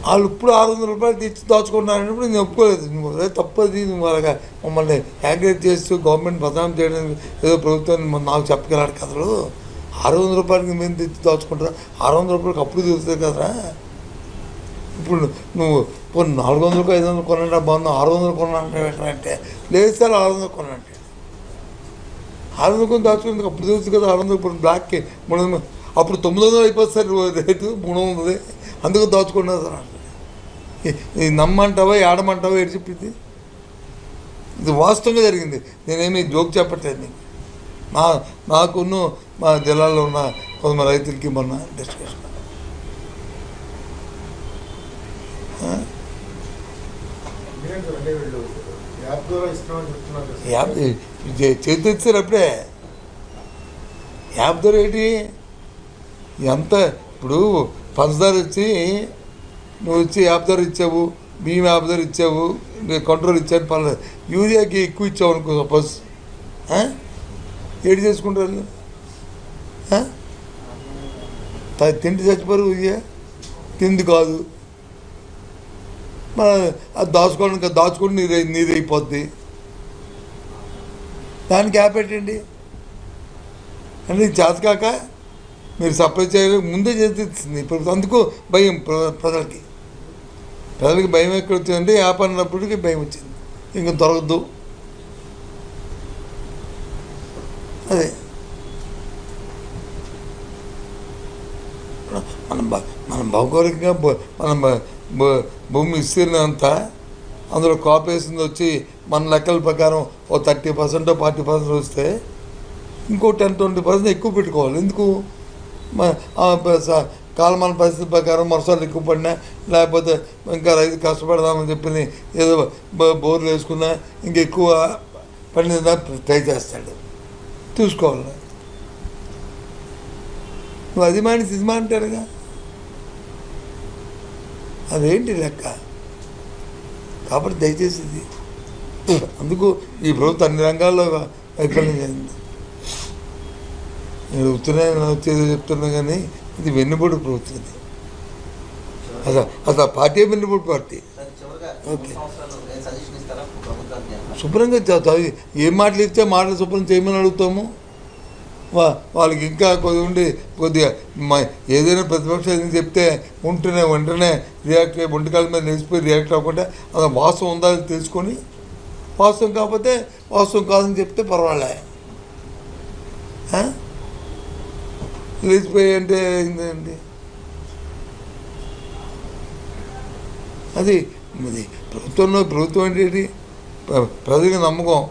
వాళ్ళు ఇప్పుడు 600 రూపాయలు తెచ్చి దాచుకుంటున్నారన్నప్పుడు నేను ఒప్పుకోలేదు. నువ్వు తప్పది, నువ్వు అలాగా మమ్మల్ని యాగ్రేట్ చేస్తూ గవర్నమెంట్ బదనాం చేయడం ఏదో ప్రభుత్వాన్ని నాకు చెప్పగలడు కథలు. 600 రూపాయలకి మేము తెచ్చి దాచుకుంటారా? 600 రూపాయలకి అప్పుడు తెలుస్తుంది కదరా. ఇప్పుడు నువ్వు 400 500 కొనంటే బాగుంది, 600 కొనంటే అంటే లేదు సార్ 600 కొనంటే 600 కొని దాచుకుంటే అప్పుడు తెలుస్తుంది కదా. 600 ఇప్పుడు బ్లాక్కి 300, అప్పుడు 900 అయిపోతుంది సార్ రేటు 300, అందుకు దాచుకున్నా సార్ అంటే ఇది నమ్మంటావా ఏడమంటావా ఏడు చెప్పింది. ఇది వాస్తవంగా జరిగింది. నేనేమి జోక్ చెప్పట్లేదు నీకు. నాకున్న మా జిల్లాలో ఉన్న కొంతమంది రైతులకి మొన్న డిస్కషన్ చేతి ఇచ్చారు అప్పుడే. యాప్ ధర ఏంటి ఎంత? ఇప్పుడు పంచదార వచ్చి నువ్వు వచ్చి యాప్ ధర ఇచ్చావు, బియ్యం యాప్ ధర ఇచ్చావు, కంట్రోల్ ఇచ్చాను పర్లేదు. యూరియాకి ఎక్కువ ఇచ్చావు అనుకో సపోజ్, ఏడు చేసుకుంటారు తిండి చచ్చిపోరు. యూరియా తిండి కాదు, మన అది దాచుకొని నీరు అయిపోద్ది. దానికి యాప్ పెట్టండి అంటే చేతకాక మీరు సప్లై చేయాలి ముందే చేస్తుంది. ఇప్పుడు అందుకు భయం ప్రజలకి భయం ఎక్కడ వచ్చిందంటే యాప్ అన్నప్పటికీ భయం వచ్చింది, ఇంక దొరకద్దు. అదే మనం భౌగోళికంగా మనం భూమి విస్తీర్ణం అంతా అందులో కాపేసింది వచ్చి మన లెక్కల ప్రకారం ఓ 30% 40% వస్తే ఇంకో 10-20% ఎక్కువ పెట్టుకోవాలి. ఎందుకు? కాలమాన పరిస్థితి ప్రకారం వర్షాలు ఎక్కువ పడినా లేకపోతే ఇంకా రైతు కష్టపడదామని చెప్పింది ఏదో బోర్లు వేసుకున్నా ఇంకెక్కువ పడిన ట్రై చేస్తాడు. చూసుకోవాలి. నువ్వు అది మాని సినిమా అంటారుగా, అదేంటి లెక్క? కాబట్టి దయచేసి ఇది అందుకు ఈ ప్రభుత్వం అన్ని రంగాల్లో వైఫల్యం చెందింది. నేను వచ్చేదో చెప్తున్నా కానీ ఇది వెన్నుబడి ప్రభుత్వం. ఇది అసలు పార్టీ వెన్నుబడి పార్టీ. ఓకే, శుభ్రంగా చదివి ఏం మాటలు ఇచ్చా మాటలు శుభ్రం చేయమని అడుగుతాము. వాళ్ళకి ఇంకా కొద్దిగా ఏదైనా ప్రతిపక్షం చెప్తే వెంటనే రియాక్ట్ అయ్యి ఒంటికాల మీద నిలిచిపోయి రియాక్ట్ అవ్వకుండా అది వాస్తవం ఉందా తెలుసుకొని, వాస్తవం కాకపోతే వాస్తవం కాదని చెప్తే పర్వాలే. లేచిపోయి అంటే ఏంటండి అది ప్రభుత్వం ఏంటి? ప్రజలకు నమ్మకం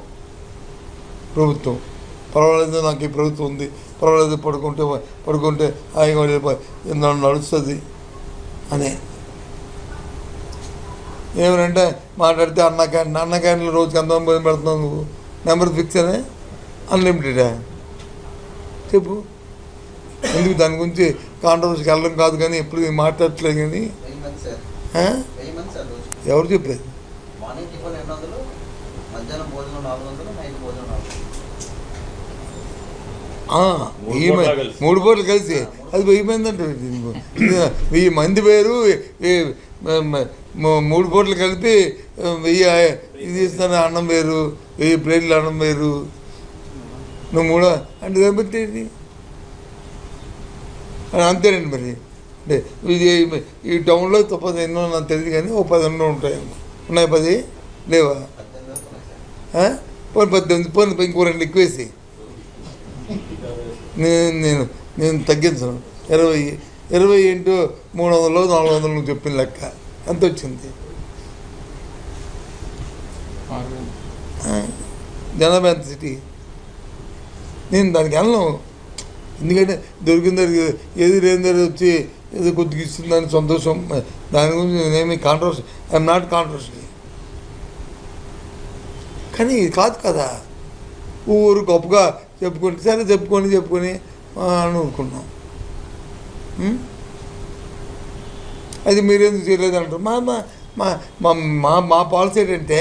ప్రభుత్వం. పర్వాలేదు, నాకు ఈ ప్రభుత్వం ఉంది, పర్వాలేదు, పడుకుంటే హాయిగా నడుస్తుంది అని. ఏమనంటే మాట్లాడితే అన్న క్యాంటీన్లో రోజుకి ఎంతమంది భోజనం పెడుతున్నావు నువ్వు? నెంబర్ ఫిక్స్ అనే అన్లిమిటెడా? చెప్పు. ఎందుకు దాని గురించి కాంట్రవర్సీకి వెళ్ళడం కాదు కానీ ఎప్పుడు మాట్లాడట్లేదు. కానీ ఎవరు చెప్పేది? మూడు పూటలు కలిసి అది 1000 మంది అంటే 1000 మంది వేరు, 3 పూటలు కలిపి 1000 ఇది ఇస్తాను అన్నం వేరు, 1000 ప్లేట్లు అన్నం వేరు. నువ్వు 3 అంటే దాన్ని బట్టి అంతేనండి మరి. అంటే ఇది ఈ టౌన్లో 10 ఎన్నో నాకు తెలియదు కానీ 10 ఎన్నో ఉంటాయేమో. ఉన్నాయి 10 లేవా? 18 పోనీ ఇంకో 2 ఎక్కువేసి నేను తగ్గించను. 20 ఇంటూ 300 400 నువ్వు చెప్పిన లెక్క ఎంత వచ్చింది? జనాభా ఎంత సిటీ? నేను దానికి వెళ్ళను. ఎందుకంటే దొరికిన దగ్గర ఏది లేని దగ్గర వచ్చి ఏదో కొద్దిగా ఇస్తుందని సంతోషం. దాని గురించి నేనేమి కాంట్రవర్సీ, ఐఎమ్ నాట్ కాంట్రవర్సీ. కానీ ఇది కాదు కదా, ఊరు గొప్పగా చెప్పుకుంటే సరే చెప్పుకొని అని ఊరుకున్నాం. అది మీరెందుకు చేయలేదు అంటారు. మా పాలసీ ఏంటంటే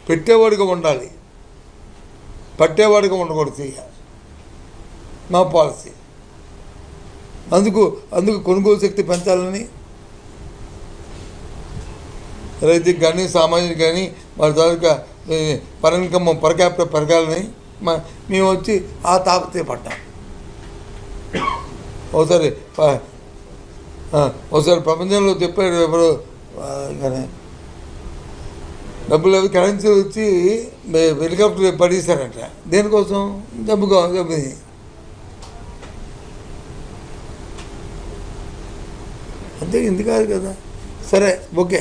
పెట్టేవాడిగా ఉండాలి, పట్టేవాడిగా ఉండకూడదు చెయ్యాలి మా పాలసీ. అందుకు కొనుగోలు శక్తి పెంచాలని రైతుకి కానీ సామాజిక కానీ వారి తాలూకా పర్ ఇన్కమ్ పర్ క్యాపిటల్ పెరగాలని మేము వచ్చి ఆ తాపత్రయ పడ్డాం. ఒకసారి ప్రపంచంలో చెప్పాడు ఎవరు కానీ డబ్బులు అవి కరెన్సీ వచ్చి హెలికాప్టర్ పడేశారంట. దేనికోసం? జబ్బు అంతే, ఇంది కాదు కదా. సరే, ఓకే.